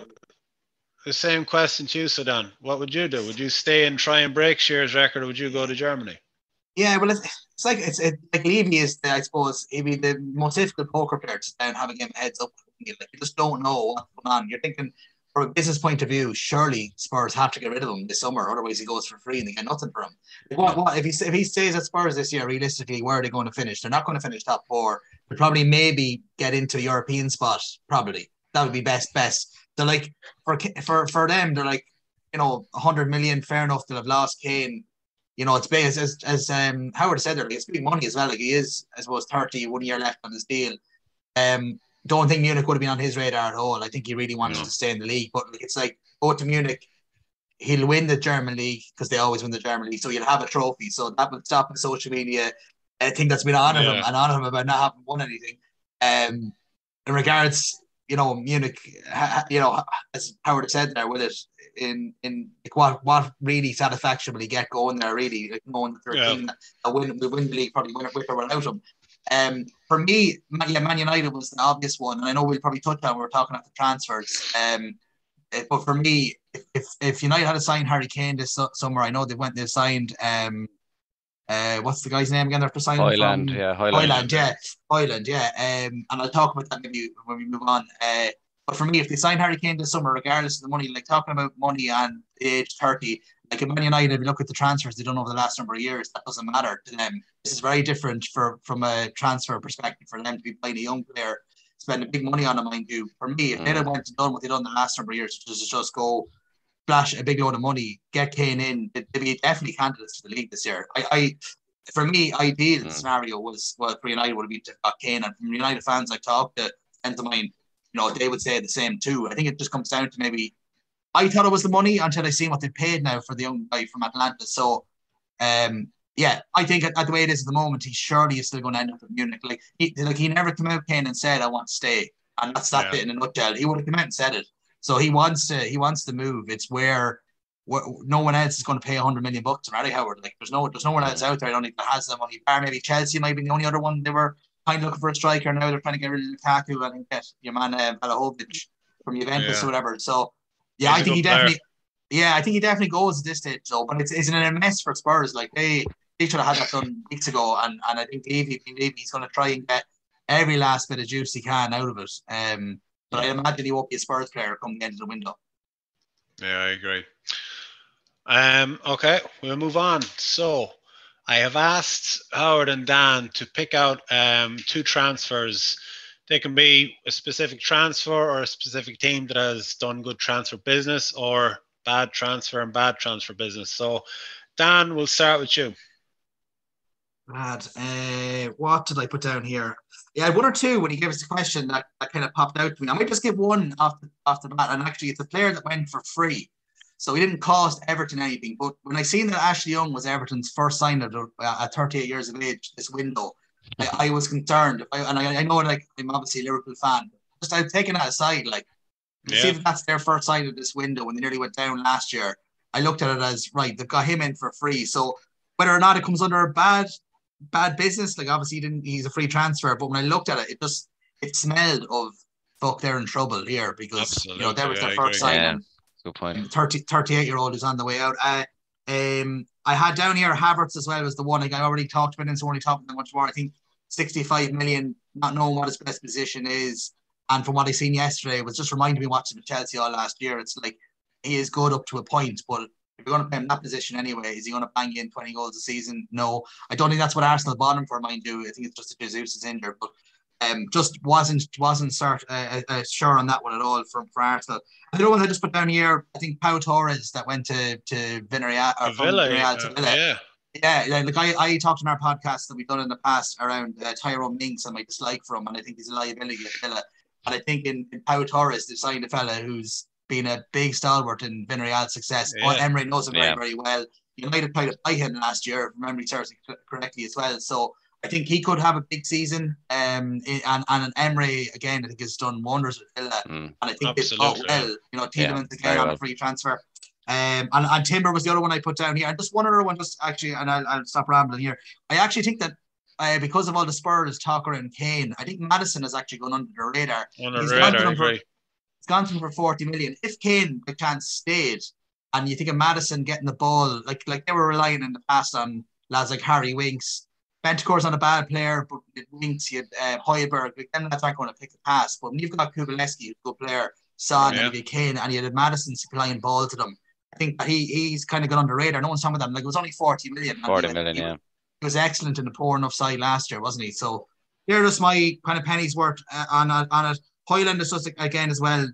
The same question to you, Sudan. What would you do? Would you stay and try and break Shearer's record, or would you go to Germany? Yeah, well, it's like Levy is, I suppose, he'd be the most difficult poker player to stay and have a game of heads up. You just don't know what's going on. You're thinking, from a business point of view, surely Spurs have to get rid of him this summer, otherwise he goes for free and they get nothing for him. What if he stays at Spurs this year? Realistically, where are they going to finish? They're not going to finish top four. They'll probably maybe get into a European spot. Probably that would be best. They're like for them, they're like 100 million. Fair enough. They'll have lost Kane. It's big as Howard said earlier. It's big money as well. Like he is, I suppose, 30, 1 year left on his deal. Don't think Munich would have been on his radar at all. I think he really wanted to stay in the league. But it's like go to Munich. he'll win the German league because they always win the German league. So he'll have a trophy. So that will stop the social media thing that's been on him and on him about not having won anything. In regards, Munich, as Howard said there with it, in like what really satisfaction will he get going there? Really, like knowing that they're a team that win the league, probably win it with or without him. For me, Man United was the obvious one, and I know we'll probably touch on. We're talking about the transfers. But for me, if United had signed Harry Kane this summer, I know they've signed what's the guy's name again? They're signing Højlund, Højlund, yeah. And I'll talk about that maybe when we move on. But for me, if they sign Harry Kane this summer, regardless of the money, like talking about money and the age 30, like in Man United, if you look at the transfers they've done over the last number of years, that doesn't matter to them. This is very different from a transfer perspective for them to be buying a young player, spending big money on him, mind you. For me, if they'd have went and done what they've done the last number of years, which is just go splash a big load of money, get Kane in, they'd be definitely candidates for the league this year. For me, ideal scenario was, well, for United would have been to got Kane, and from United fans I talked to, friends of mine, they would say the same too. I think it just comes down to maybe, I thought it was the money until I seen what they paid now for the young guy from Atlanta. So, I think at the way it is at the moment, he surely is still going to end up in Munich. Like he never came out, Kane, and said, "I want to stay," and that's that bit in a nutshell. He would have come out and said it. So he wants to move. It's where no one else is going to pay $100 million on Eddie Howard. Like there's no one else out there. I don't think that has the money. Bar maybe Chelsea might be the only other one. They were kind of looking for a striker. Now they're trying to get rid of Lukaku and get your man Vlahovic from Juventus or whatever. So I think he definitely goes at this stage. So, but it's in a mess for Spurs. Like they should have had that done weeks ago. And I think he's going to try and get every last bit of juice he can out of it. But I imagine he won't be a Spurs player coming into the window. Yeah, I agree. Okay, we'll move on. So I have asked Howard and Dan to pick out 2 transfers. They can be a specific transfer or a specific team that has done good transfer business, or bad transfer and bad transfer business. So Dan, we'll start with you. Bad. What did I put down here? Yeah, I had 1 or 2 when he gave us the question that kind of popped out to me. I might just give one off the bat, and actually it's a player that went for free. So he didn't cost Everton anything. But when I seen that Ashley Young was Everton's first sign at 38 years of age this window, I was concerned. I know, like, I'm obviously a Liverpool fan. Just I've taken that aside. Like, see if that's their first sign of this window when they nearly went down last year. I looked at it as, right, they've got him in for free. So whether or not it comes under a bad business, like obviously he's a free transfer. But when I looked at it, it smelled of, fuck, they're in trouble here because that was their first sign. Yeah. Good point. 38-year-old who's on the way out. I had down here Havertz as well was the one. Like I already talked about him, so only talking about much more. I think 65 million, not knowing what his best position is, and from what I seen yesterday, it was just reminding me watching with Chelsea all last year. It's like he is good up to a point, but if you're going to play him in that position anyway, is he going to bang in 20 goals a season? No, I don't think that's what Arsenal bought him for, mind you. I think it's just that Jesus is injured, but just wasn't sure on that one at all for Arsenal. And the other one I just put down here, I think Pau Torres that went to Villarreal, or from Villarreal to Villa. Yeah, like I talked in our podcast that we've done in the past around Tyrone Mings and my dislike for him, and I think he's a liability at Villa. And I think in Pau Torres, they signed a fella who's been a big stalwart in Villarreal's success. Yeah. Emery knows him very, very well. United tried to buy him last year, if memory serves correctly as well. So I think he could have a big season. And Emery, again, I think has done wonders with Villa. And I think they've got well. Tielemans again on a free transfer. And Timber was the other one I put down here. And just one other one, just actually, and I'll stop rambling here. I actually think that because of all the Spurs talk around Kane, I think Maddison has actually gone under the radar. He's gone to him for 40 million. If Kane by chance stayed, and you think of Maddison getting the ball, like they were relying in the past on lads like Harry Winks. Bentancur's not a bad player, but with Winks, you had Højbjerg, like them lads aren't going to pick the pass. But when you've got Kubileski, who's a good player, Son, and you had Kane, and you had Maddison supplying ball to them, I think that he's kind of got under the radar. No one's talking about them. Like, it was only 40 million. 40 million, yeah. He was excellent in the poor enough side last year, wasn't he? So they're just my kind of pennies worth on it. Højlund is just, again, as well,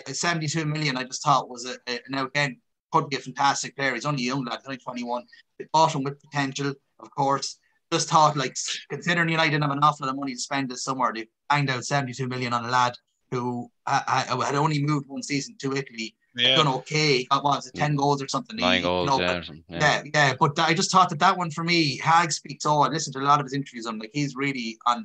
72 million, I just thought was now again, could be a fantastic player. He's only a young lad, he's only 21. They bought him with potential, of course. Just thought, like, considering United didn't have an awful lot of money to spend this summer, they banged out 72 million on a lad who had only moved one season to Italy done okay. What was it, 10 goals or something? 9 goals, yeah. But I just thought that one for me, Hag speaks. I listened to a lot of his interviews on, like, he's really on,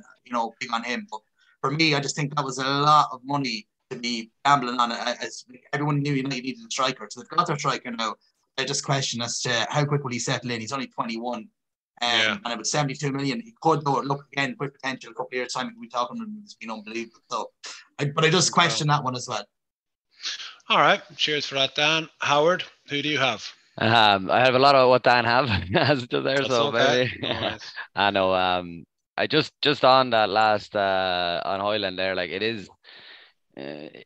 big on him. But for me, I just think that was a lot of money to be gambling on it. As everyone knew United needed a striker, so they've got their striker now. I just question as to how quick will he settle in. He's only 21. And about 72 million, he could though look again with potential. A couple of years time, we talking about him, it's been unbelievable. So, but I just question that one as well. All right, cheers for that, Dan. Howard, who do you have? I have a lot of what Dan have as there. That's so okay. maybe I know. I just on that last on Highland there, like it is.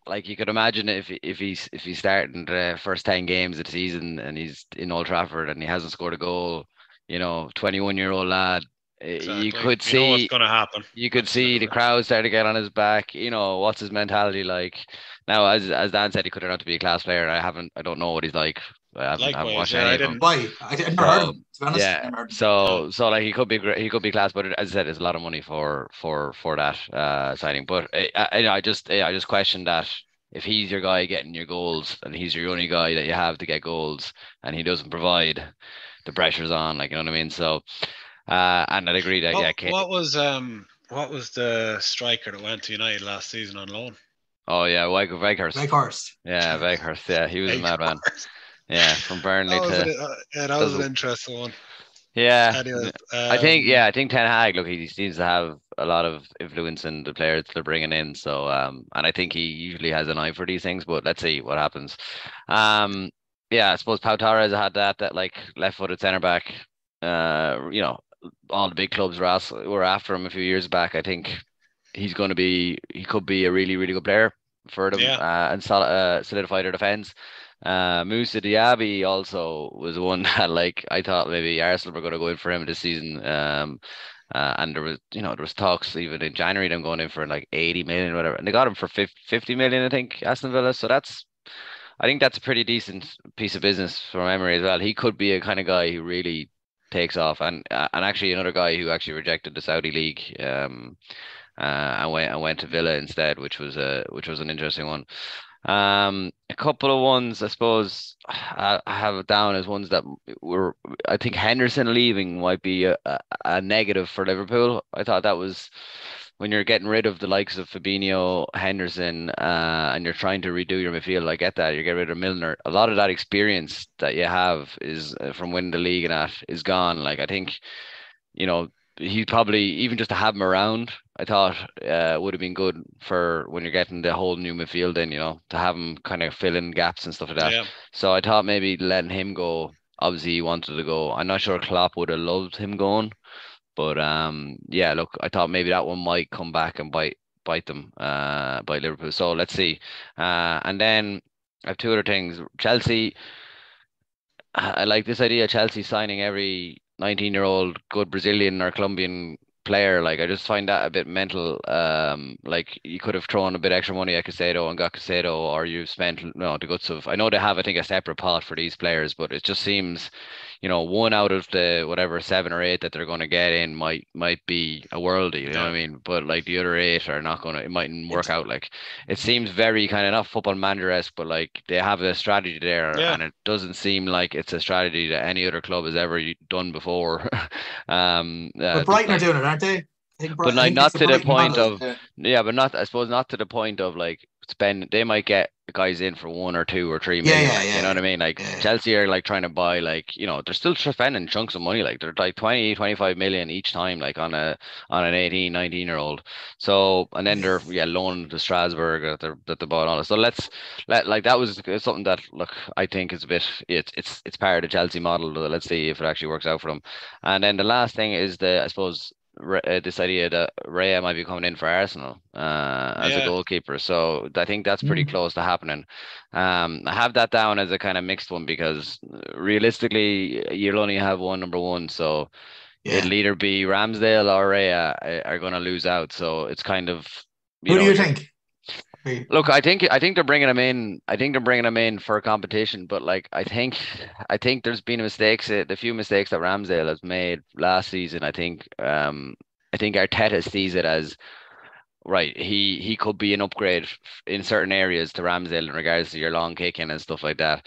Like you could imagine if he's starting the first 10 games of the season and he's in Old Trafford and he hasn't scored a goal, 21-year-old lad, exactly. You could see what's going to happen. You could see the crowd start to get on his back. What's his mentality like? Now, as Dan said, he could turn out to be a class player. I don't know what he's like. I haven't watched any of him. I never heard of him, to be honest. Yeah. So like he could be class, but as I said, it's a lot of money for that signing. But I just question that if he's your guy getting your goals and he's your only guy that you have to get goals and he doesn't provide, the pressure's on. Like, you know what I mean? So, and I'd agree that what was the striker that went to United last season on loan? Oh yeah, Weghorst. Yeah, Weghorst. Yeah, he was a madman. Yeah, from Burnley that was an interesting one. Yeah, anyway, I think Ten Hag. Look, he seems to have a lot of influence in the players they're bringing in. So, and I think he usually has an eye for these things. But let's see what happens. Yeah, I suppose Pau Torres had that like left-footed centre back. All the big clubs were after him a few years back. I think he could be a really, really good player for them and solidify their defence. Moussa Diaby also was one that, like, I thought maybe Arsenal were going to go in for him this season. And there was talks even in January them going in for like 80 million or whatever, and they got him for 50 million, I think, Aston Villa. So I think that's a pretty decent piece of business from Emery as well. He could be a kind of guy who really takes off, and actually another guy who actually rejected the Saudi league and went to Villa instead, which was an interesting one. A couple of ones I suppose I have down as ones that were, I think Henderson leaving might be a negative for Liverpool. I thought that was, when you're getting rid of the likes of Fabinho, Henderson, and you're trying to redo your midfield, I get that. You get rid of Milner. A lot of that experience that you have is from winning the league and that is gone. Like, I think, he probably, even just to have him around, I thought would have been good for when you're getting the whole new midfield in, to have him kind of fill in gaps and stuff like that. Yeah. So I thought maybe letting him go, obviously he wanted to go. I'm not sure Klopp would have loved him going, but look, I thought maybe that one might come back and bite them, by Liverpool. So let's see. And then I have two other things. Chelsea, I like this idea of Chelsea signing every 19-year-old good Brazilian or Colombian player. Like, I just find that a bit mental. Like, you could have thrown a bit extra money at Caicedo and got Caicedo, or you've spent the guts of, I know they have, I think, a separate pot for these players, but it just seems, one out of the whatever 7 or 8 that they're going to get in might be a worldie, you know what I mean? But like the other 8 are not going to, it mightn't work out. Like, it seems very kind of not Football Manager-esque, but like they have a strategy there, and it doesn't seem like it's a strategy that any other club has ever done before. But Brighton are doing it, aren't they? But like, not to the point of, but not, I suppose, not to the point of like they might get guys in for 1 or 2 or 3 million. You know what I mean? Like, Chelsea are like trying to buy, like, they're still spending chunks of money. Like, they're like 20, 25 million each time, like on an 18, 19-year-old. So, and then they're loaning to Strasbourg that they bought all. So that was something that, look, I think is a bit, it's part of the Chelsea model. Let's see if it actually works out for them. And then the last thing is I suppose, this idea that Raya might be coming in for Arsenal as a goalkeeper. So I think that's pretty close to happening. I have that down as a kind of mixed one, because realistically you'll only have one number one, so it'll either be Ramsdale or Raya are going to lose out. So it's kind of, who do you think? Look, I think they're bringing him in. I think they're bringing him in for a competition, but like, I think there's been mistakes. The few mistakes that Ramsdale has made last season. I think Arteta sees it as, right, he could be an upgrade in certain areas to Ramsdale in regards to your long kicking and stuff like that.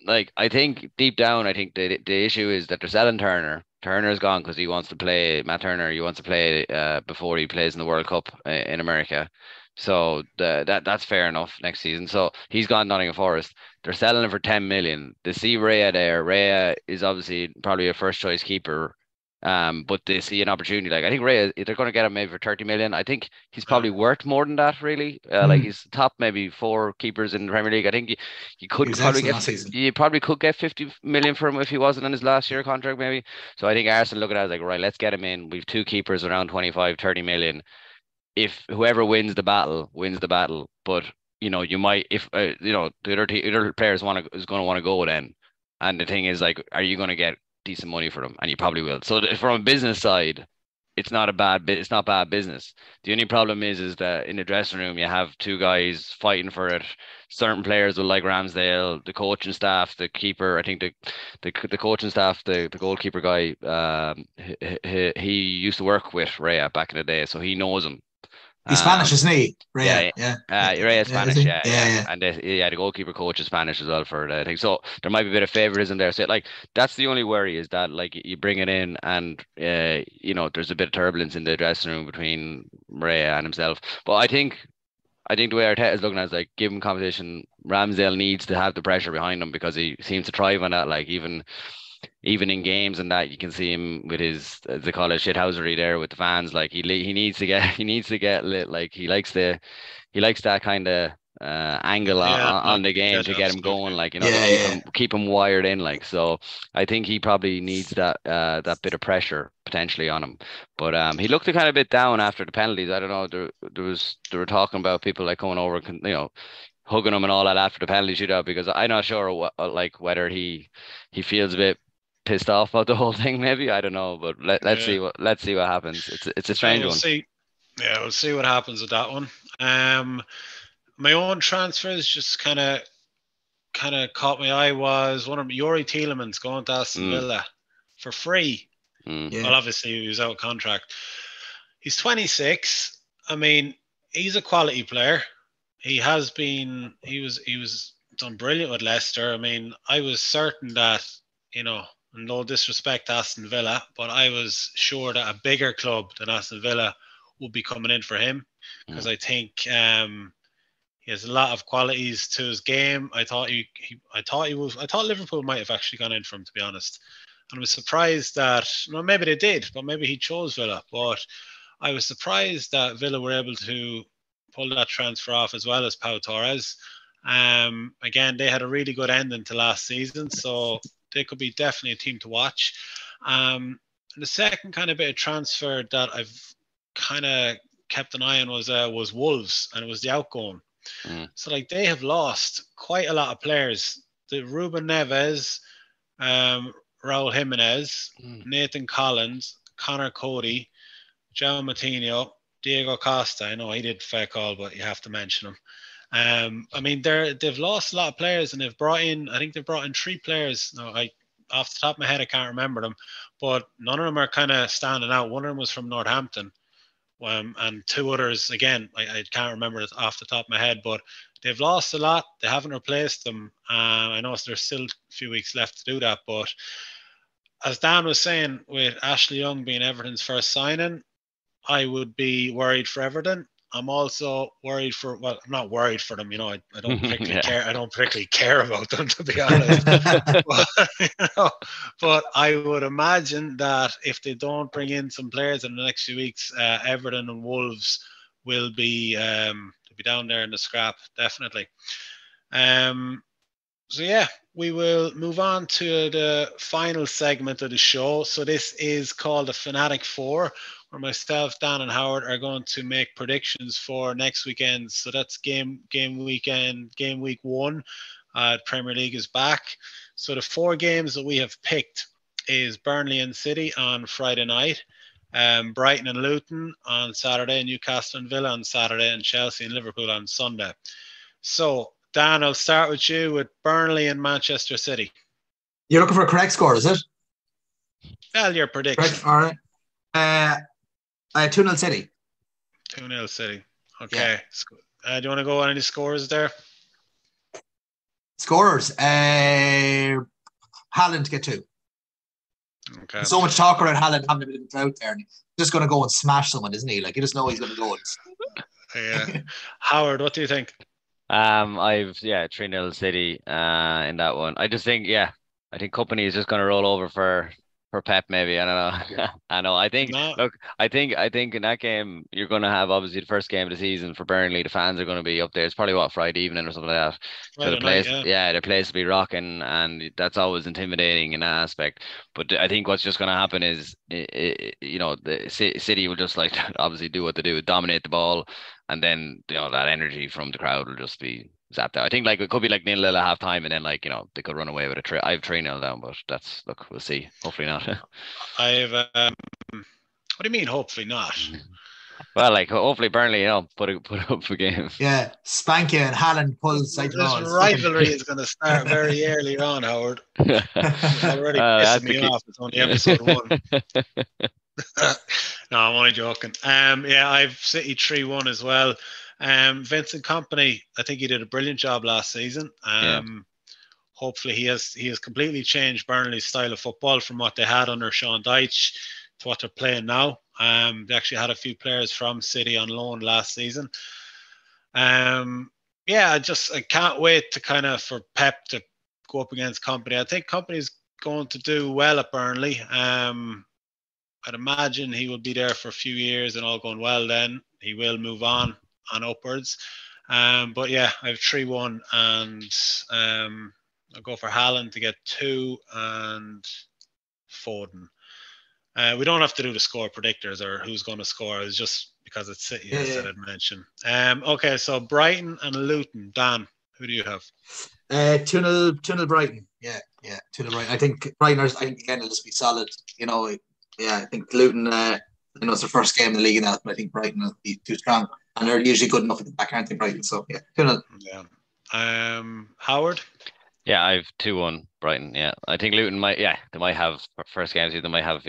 Like, I think deep down, I think the issue is that they're selling Turner. Turner's gone because he wants to play, Matt Turner. He wants to play before he plays in the World Cup in America. So that's fair enough next season. So he's gone to Nottingham Forest. They're selling him for 10 million. They see Raya there. Raya is obviously probably a first choice keeper. But they see an opportunity. Like, I think Raya, they're going to get him maybe for 30 million. I think he's probably worth more than that, really. Like, he's top maybe 4 keepers in the Premier League. I think you He could was probably excellent get last season. you probably could get 50 million for him if he wasn't in his last year contract, maybe. So I think Arsenal look at it as like, right, let's get him in. We've 2 keepers around 25, 30 million. If whoever wins the battle wins the battle, but you might, if the other players is going to want to go then, and the thing is, like, are you going to get decent money for them? And you probably will. So from a business side, it's not it's not bad business. The only problem is that in the dressing room you have 2 guys fighting for it. Certain players will like Ramsdale, the coaching staff, the keeper. I think the coaching staff, the goalkeeper guy, he used to work with Raya back in the day, so he knows him. He's Spanish, isn't he? Raya, Yeah. Raya is Spanish, yeah. And the goalkeeper coach is Spanish as well for the thing. So there might be a bit of favoritism there. So, like, that's the only worry, is that, like, you bring it in and there's a bit of turbulence in the dressing room between Raya and himself. But I think the way Arteta is looking at it is, like, give him competition. Ramsdale needs to have the pressure behind him because he seems to thrive on that. Like, even in games and that, you can see him with his, as they call it, shithousery there with the fans. Like, he needs to get lit. Like, he likes that kind of angle Yeah, no, on the game to get him going. absolutely. Like, to keep him wired in. Like, so I think he probably needs that bit of pressure potentially on him. But he looked a kind of bit down after the penalties. I don't know. They were talking about people, like, coming over, hugging him and all that after the penalty shootout, because I'm not sure whether he feels a bit pissed off about the whole thing. Maybe, I don't know, but let's see what happens. It's a Yeah, strange we'll one. see. Yeah, we'll see what happens with that one. My own transfers just kind of caught my eye was one of Yuri Tielemans going to Aston Villa for free. Yeah. Well, obviously he was out of contract. He's 26. I mean, he's a quality player. He was done brilliant with Leicester. I mean, I was certain that, no disrespect to Aston Villa, but I was sure that a bigger club than Aston Villa would be coming in for him, because I think he has a lot of qualities to his game. I thought Liverpool might have actually gone in for him, to be honest. And I was surprised that, maybe they did, but maybe he chose Villa. But I was surprised that Villa were able to pull that transfer off, as well as Pau Torres. Again, they had a really good ending to last season, so they could be definitely a team to watch. And the second kind of bit of transfer that I've kind of kept an eye on was Wolves, and it was the outgoing. So, like, they have lost quite a lot of players. The Ruben Neves, Raul Jimenez, Nathan Collins, Connor Cody, João Moutinho, Diego Costa. I know he did fake all, but you have to mention him. I mean, they've lost a lot of players, and I think they've brought in 3 players. No, off the top of my head, I can't remember them, but none of them are kind of standing out. One of them was from Northampton, and 2 others, again, I can't remember it off the top of my head, but they've lost a lot. They haven't replaced them. I know there's still a few weeks left to do that, but as Dan was saying, with Ashley Young being Everton's first signing, I would be worried for Everton. I'm also worried I'm not worried for them. I don't particularly care. I don't particularly care about them, to be honest. But I would imagine that if they don't bring in some players in the next few weeks, Everton and Wolves will be down there in the scrap, definitely. So yeah, we will move on to the final segment of the show. So this is called the Fanatic 4, where myself, Dan, and Howard are going to make predictions for next weekend. So that's game week 1. Premier League is back. So the 4 games that we have picked is Burnley and City on Friday night, Brighton and Luton on Saturday, Newcastle and Villa on Saturday, and Chelsea and Liverpool on Sunday. So, Dan, I'll start with you with Burnley and Manchester City. You're looking for a correct score, is it? Well, your prediction. Correct. All right. 2-0 City. 2-0 City. Okay. Do you want to go on any scores there? Scorers. Haaland get 2. Okay. There's so much talk around Haaland having a bit of a drought there, and he's just going to go and smash someone, isn't he? Like, you just know he's going to go. Yeah. Howard, what do you think? I've 3-0 City in that one. I just think I think Company is just going to roll over for Pep maybe. I don't know. I know. I think look, I think in that game you're going to have obviously the first game of the season for Burnley. The fans are going to be up there. It's probably Friday evening or something like that. So the place, the place will be rocking, and that's always intimidating in that aspect. But I think what's just going to happen is, the City will just like obviously do what they do, dominate the ball, and then that energy from the crowd will just be zapped out. I think it could be 0-0 at half time, and then they could run away with a I have 3-0 down, but we'll see. Hopefully not. I have what do you mean hopefully not? Well, hopefully Burnley, put up a game. Yeah, spank you and Haaland pulls side This rivalry is going to start very early on, Howard. You're already pissing me off. It's only episode 1. No, I'm only joking. I've City 3-1 as well. Vincent Kompany, I think he did a brilliant job last season. Hopefully he has completely changed Burnley's style of football from what they had under Sean Dyche to what they're playing now. They actually had a few players from City on loan last season. I can't wait to for Pep to go up against Kompany. I think Kompany's going to do well at Burnley. I'd imagine he will be there for a few years, and all going well then he will move on upwards. I have 3-1, and I'll go for Haaland to get 2 and Foden. We don't have to do the score predictors or who's going to score. It's just because it's City, as I'd mentioned. Okay, so Brighton and Luton. Dan, who do you have? 2-0 Brighton. Yeah, 2-0 Brighton. I think Brighton, again, will just be solid. I think Luton, it's their first game in the league now, but I think Brighton will be too strong. And they're usually good enough at the back, aren't they, Brighton? So, 2-0. Yeah. Howard? Yeah, I've 2-1 Brighton. Yeah, I think Luton they might have first games. They might have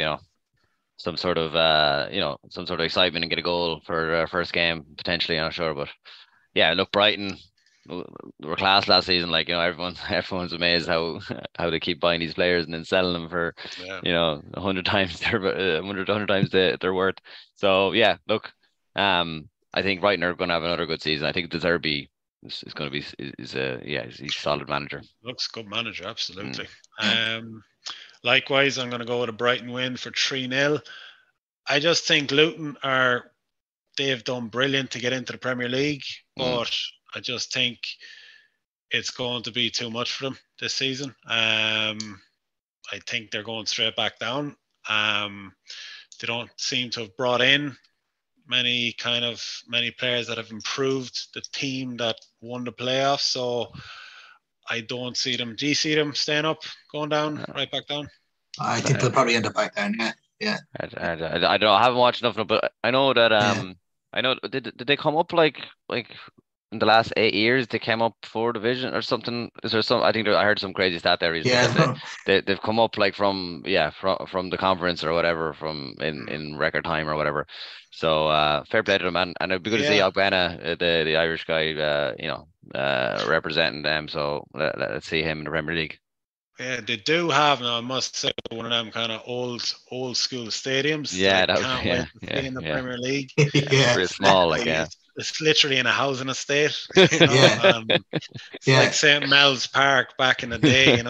some sort of excitement and get a goal for their first game potentially. I'm not sure, but look, Brighton were class last season. Everyone's amazed how they keep buying these players and then selling them for 100 times their worth. So look, I think Brighton are going to have another good season. I think De Zerbi is going to be he's a solid manager. Looks good manager, absolutely. Likewise, I'm going to go with a Brighton win for 3-0. I just think Luton they've done brilliant to get into the Premier League, but I just think it's going to be too much for them this season. I think they're going straight back down. They don't seem to have brought in many players that have improved the team that won the playoffs. So I don't see them. Do you see them staying up, going down, right back down? I think they'll probably end up back down. Yeah. I don't know. I haven't watched enough, but I know that I know did they come up like in the last 8 years they came up 4 division or something? Is there some? I think I heard some crazy stat there recently. Yeah. They've come up from the conference or whatever in record time or whatever. So fair play to them, and it'd be good to see Ogbonna, the Irish guy, representing them. So let's see him in the Premier League. Yeah, they do have now. I must say, one of them kind of old school stadiums. Yeah, that can't wait to see in the Premier League. Pretty small, It's literally in a housing estate. It's like St. Mel's Park back in the day.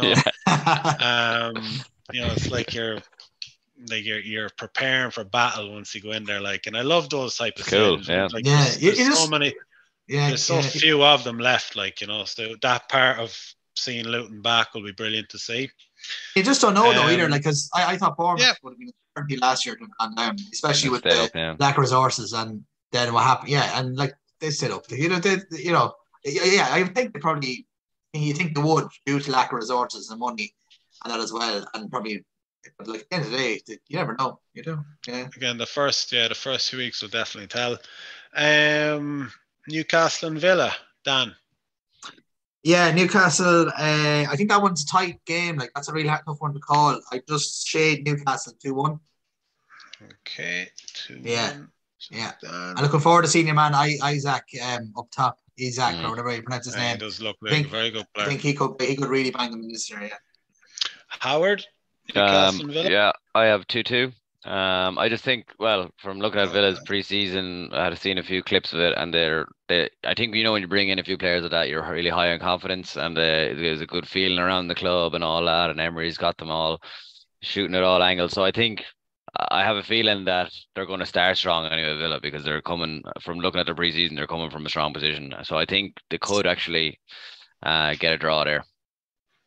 It's like you're preparing for battle once you go in there. And I love those type of stadiums. There's so many. There's so few of them left. So that part of seeing Luton back will be brilliant to see. You just don't know though either, because I thought Bournemouth would have been certainly last year to have gone down, especially with the lack of resources, and then what happened. And they stayed up. I think they probably. You think they would due to lack of resources and money and that as well, and probably. But at the end of the day, you never know. You do. Yeah. Again, the first 2 weeks will definitely tell. Newcastle and Villa, Dan. Yeah, Newcastle. I think that one's a tight game. That's a really tough one to call. I just shade Newcastle 2-1. Okay, 2-1. Yeah. Yeah, I'm looking forward to seeing your man Isaac up top. Isaac or whatever you pronounce his name. He does look like a very good player. I think he could really bang them in this year. Yeah. Howard, Newcastle and Villa. Yeah, I have 2-2. I just think, well, from looking at Villa's pre-season, I had seen a few clips of it, and I think, you know, when you bring in a few players like that, you're really high on confidence, and there's a good feeling around the club and all that, and Emery's got them all shooting at all angles. So I think I have a feeling that they're going to start strong anyway, Villa, because they're coming from looking at their pre-season, they're coming from a strong position. So I think they could actually get a draw there.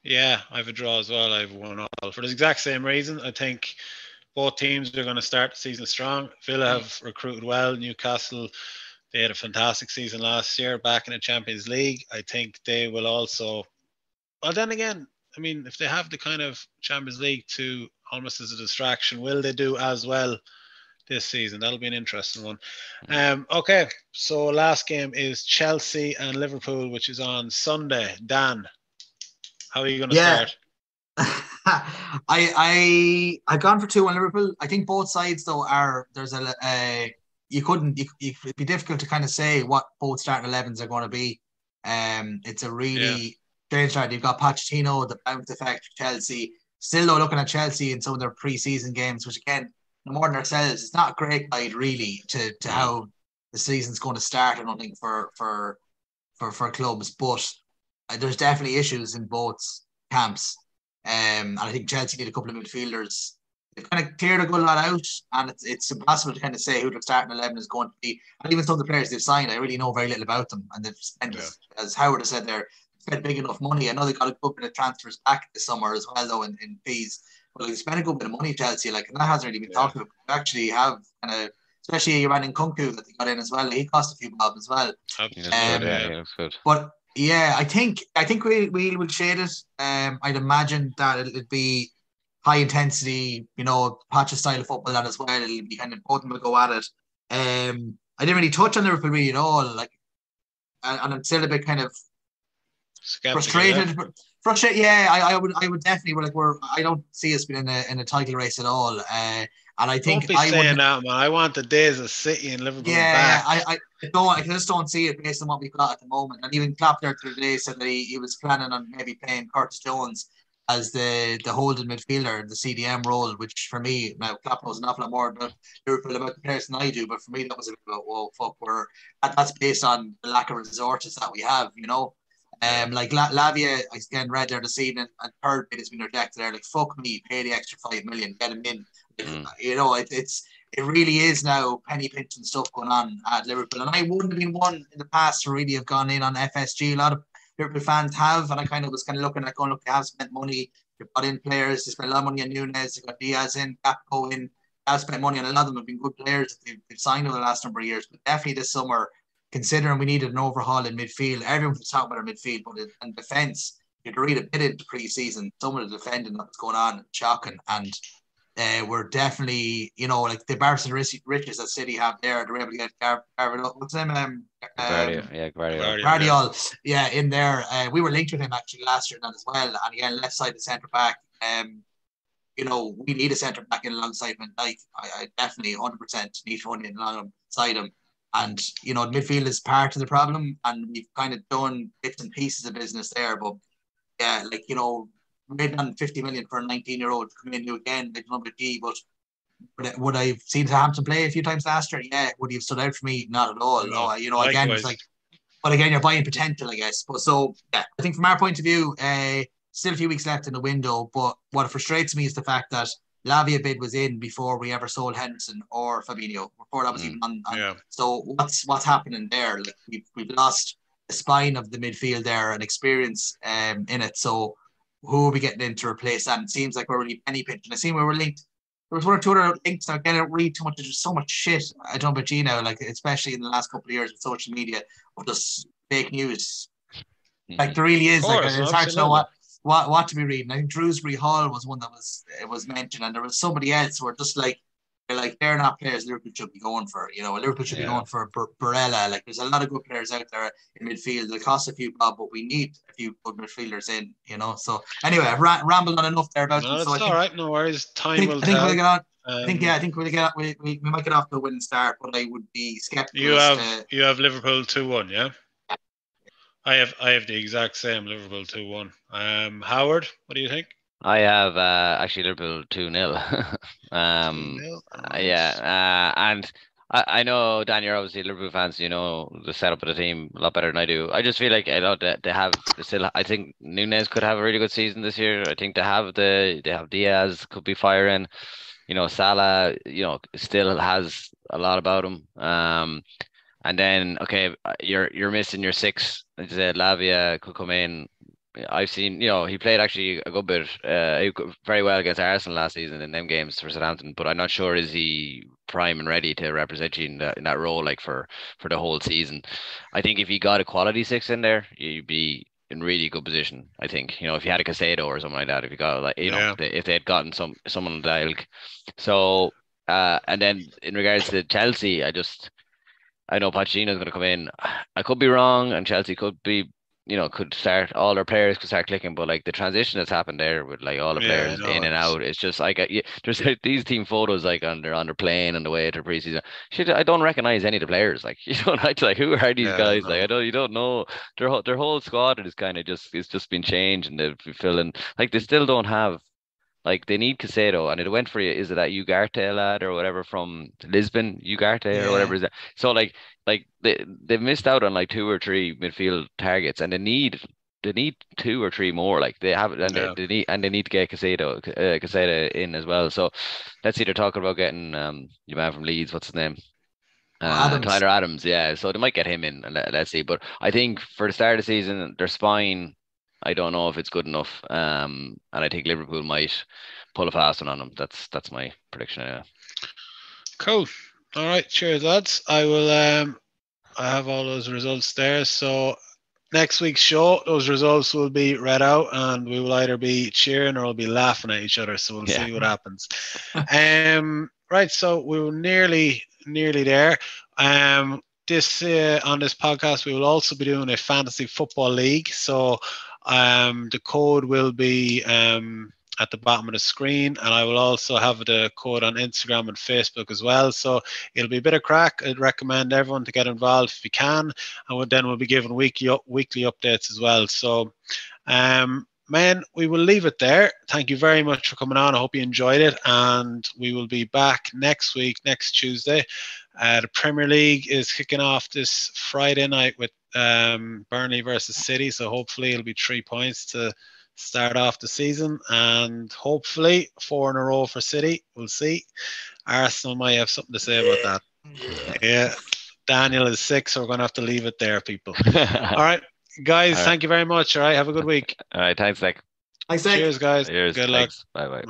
Yeah, I have a draw as well. I have 1-1 for the exact same reason. I think both teams are going to start the season strong. Villa have recruited well. Newcastle, they had a fantastic season last year, back in the Champions League. I think they will also. Well, then again, I mean, if they have the kind of Champions League to almost as a distraction, will they do as well this season? That'll be an interesting one. Okay, so last game is Chelsea and Liverpool, which is on Sunday. Dan, how are you going to start? I've gone for 2 on Liverpool. I think both sides though it'd be difficult to kind of say what both starting 11s are going to be. It's a really strange start. You've got Pochettino, the bounce effect for Chelsea. Still though, looking at Chelsea in some of their pre-season games, which again, no more than ourselves, it's not a great guide really to how the season's going to start. I don't think for clubs, but there's definitely issues in both camps. And I think Chelsea need a couple of midfielders. They've kind of cleared a good lot out, and it's impossible to kind of say who the starting 11 is going to be. And even some of the players they've signed, I really know very little about them. And they've spent, as Howard has said, they've spent big enough money. I know they got a good bit of transfers back this summer as well, though, in fees. But they spent a good bit of money, Chelsea, and that hasn't really been talked about. They actually have kind of, especially your man in Kunku that they got in as well. He cost a few bob as well. That's good. But yeah, I think we will shade it. I'd imagine that it'll be high intensity, Pochettino style of football, and as well it'll be kind of both of them will go at it. I didn't really touch on Liverpool really at all, and I'm still a bit kind of frustrated. Yeah, I would definitely. I don't see us being in a title race at all. And I think don't be saying that, man. I want the days of City and Liverpool back. I just don't see it based on what we've got at the moment. And even Klopp there today said that he was planning on maybe playing Curtis Jones as the holding midfielder, the CDM role, which for me, now Klopp knows an awful lot more about Liverpool about the players than I do, but for me that was a bit about, whoa, fuck, that's based on the lack of resources that we have, Lavia, again, read there this evening, and third bid has been rejected there. Fuck me, pay the extra 5 million, get him in. It really is now penny pinching stuff going on at Liverpool. And I wouldn't have been one in the past to really have gone in on FSG. A lot of Liverpool fans have, and I was looking at look, they have spent money, they've got in players, they spent a lot of money on Nunes, they've got Diaz in, Gakpo in, they've spent money on a lot of them have been good players that they've signed over the last number of years. But definitely this summer, considering we needed an overhaul in midfield, everyone was talking about our midfield, but in defence, you had to read a bit into pre-season, some of the defending that was going on, shocking, and we're definitely, the Barca riches that City have there. They're able to get what's his name? Guardiola. Yeah, in there. We were linked with him actually last year as well. And again, left side the centre back. We need a centre back in alongside Van Dijk. I definitely 100% need one in alongside him. And midfield is part of the problem, and we've kind of done bits and pieces of business there. But yeah, made on 50 million for a 19-year-old to come in new again, like number D. But would I have seen Southampton play a few times last year? Yeah. Would he have stood out for me? Not at all. No. Again, it's but again, you're buying potential, I guess. But so yeah, I think from our point of view, still a few weeks left in the window. But what frustrates me is the fact that Lavia bid was in before we ever sold Henderson or Fabinho. Before that was even on. So what's happening there? We've lost the spine of the midfield there and experience in it. So who are we getting in to replace that? And it seems like we're really penny pinching. I seen we were linked. There was one or two other links. I don't read too much. There's so much shit. I don't know about you now, especially in the last couple of years with social media, of just fake news. There really is. It's hard to know what to be reading. I think Drewsbury Hall was one that was mentioned, and there was somebody else who were just they're not players Liverpool should be going for. Liverpool should be going for Barella. There's a lot of good players out there in midfield. They'll cost a few bob, but we need a few good midfielders in. So anyway, I've rambled on enough there about it. So all right, no worries. Time will tell. I think we might get off to a winning start, but I would be skeptical. You have Liverpool 2-1, yeah. I have the exact same Liverpool 2-1. Howard, what do you think? I have actually Liverpool 2-0. 2-0. Yeah, and I know, Dan, you're obviously a Liverpool fan, so you know the setup of the team a lot better than I do. I just feel like I think Nunez could have a really good season this year. I think they have Diaz could be firing. You know, Salah, still has a lot about him. And then you're missing your six. Lavia could come in. I've seen, he played actually a good bit, very well against Arsenal last season in them games for Southampton, but I'm not sure is he prime and ready to represent you in that role like for the whole season. I think if you got a quality six in there, you'd be in really good position. I think, if you had a Casado or something like that, if you got if they had gotten someone that ilk. So and then in regards to Chelsea, I know Pochettino's going to come in. I could be wrong, and Chelsea could be, all their players could start clicking, but like the transition that's happened there with like all the players in and out, it's just like there's these team photos like on their plane on the way to preseason. Shit, I don't recognize any of the players. Like like who are these guys? No. Like you don't know their whole squad is kind of it's just been changed and they've filling like they still don't have. Like they need Casado, and it went for you. Is it that Ugarte lad or whatever from Lisbon, Ugarte or whatever is that? So like they've missed out on like 2 or 3 midfield targets, and they need 2 or 3 more. Like they have, and they need to get Casado in as well. So let's see. They're talking about getting your man from Leeds. What's his name? Tyler Adams. Yeah. So they might get him in, and let's see. But I think for the start of the season, their spine, I don't know if it's good enough. And I think Liverpool might pull a fast one on them. That's my prediction anyway. Cool. All right. Cheers, lads. I will I have all those results there. So next week's show, those results will be read out and we will either be cheering or we'll be laughing at each other. So we'll see what happens. Right. So we were nearly there. On this podcast, we will also be doing a fantasy football league. So the code will be at the bottom of the screen, and I will also have the code on Instagram and Facebook as well. So it'll be a bit of crack. I'd recommend everyone to get involved if you can, and then we'll be giving weekly updates as well. So, man, we will leave it there. Thank you very much for coming on. I hope you enjoyed it, and we will be back next week, next Tuesday. The Premier League is kicking off this Friday night with Burnley versus City, so hopefully it'll be 3 points to start off the season, and hopefully 4 in a row for City. We'll see. Arsenal might have something to say about that. Yeah. Daniel is 6, so we're going to have to leave it there, people. All right, guys, thank you very much. All right, have a good week. All right, thanks, Nick. Thanks, Cheers, guys. Cheers. Good luck. Bye-bye.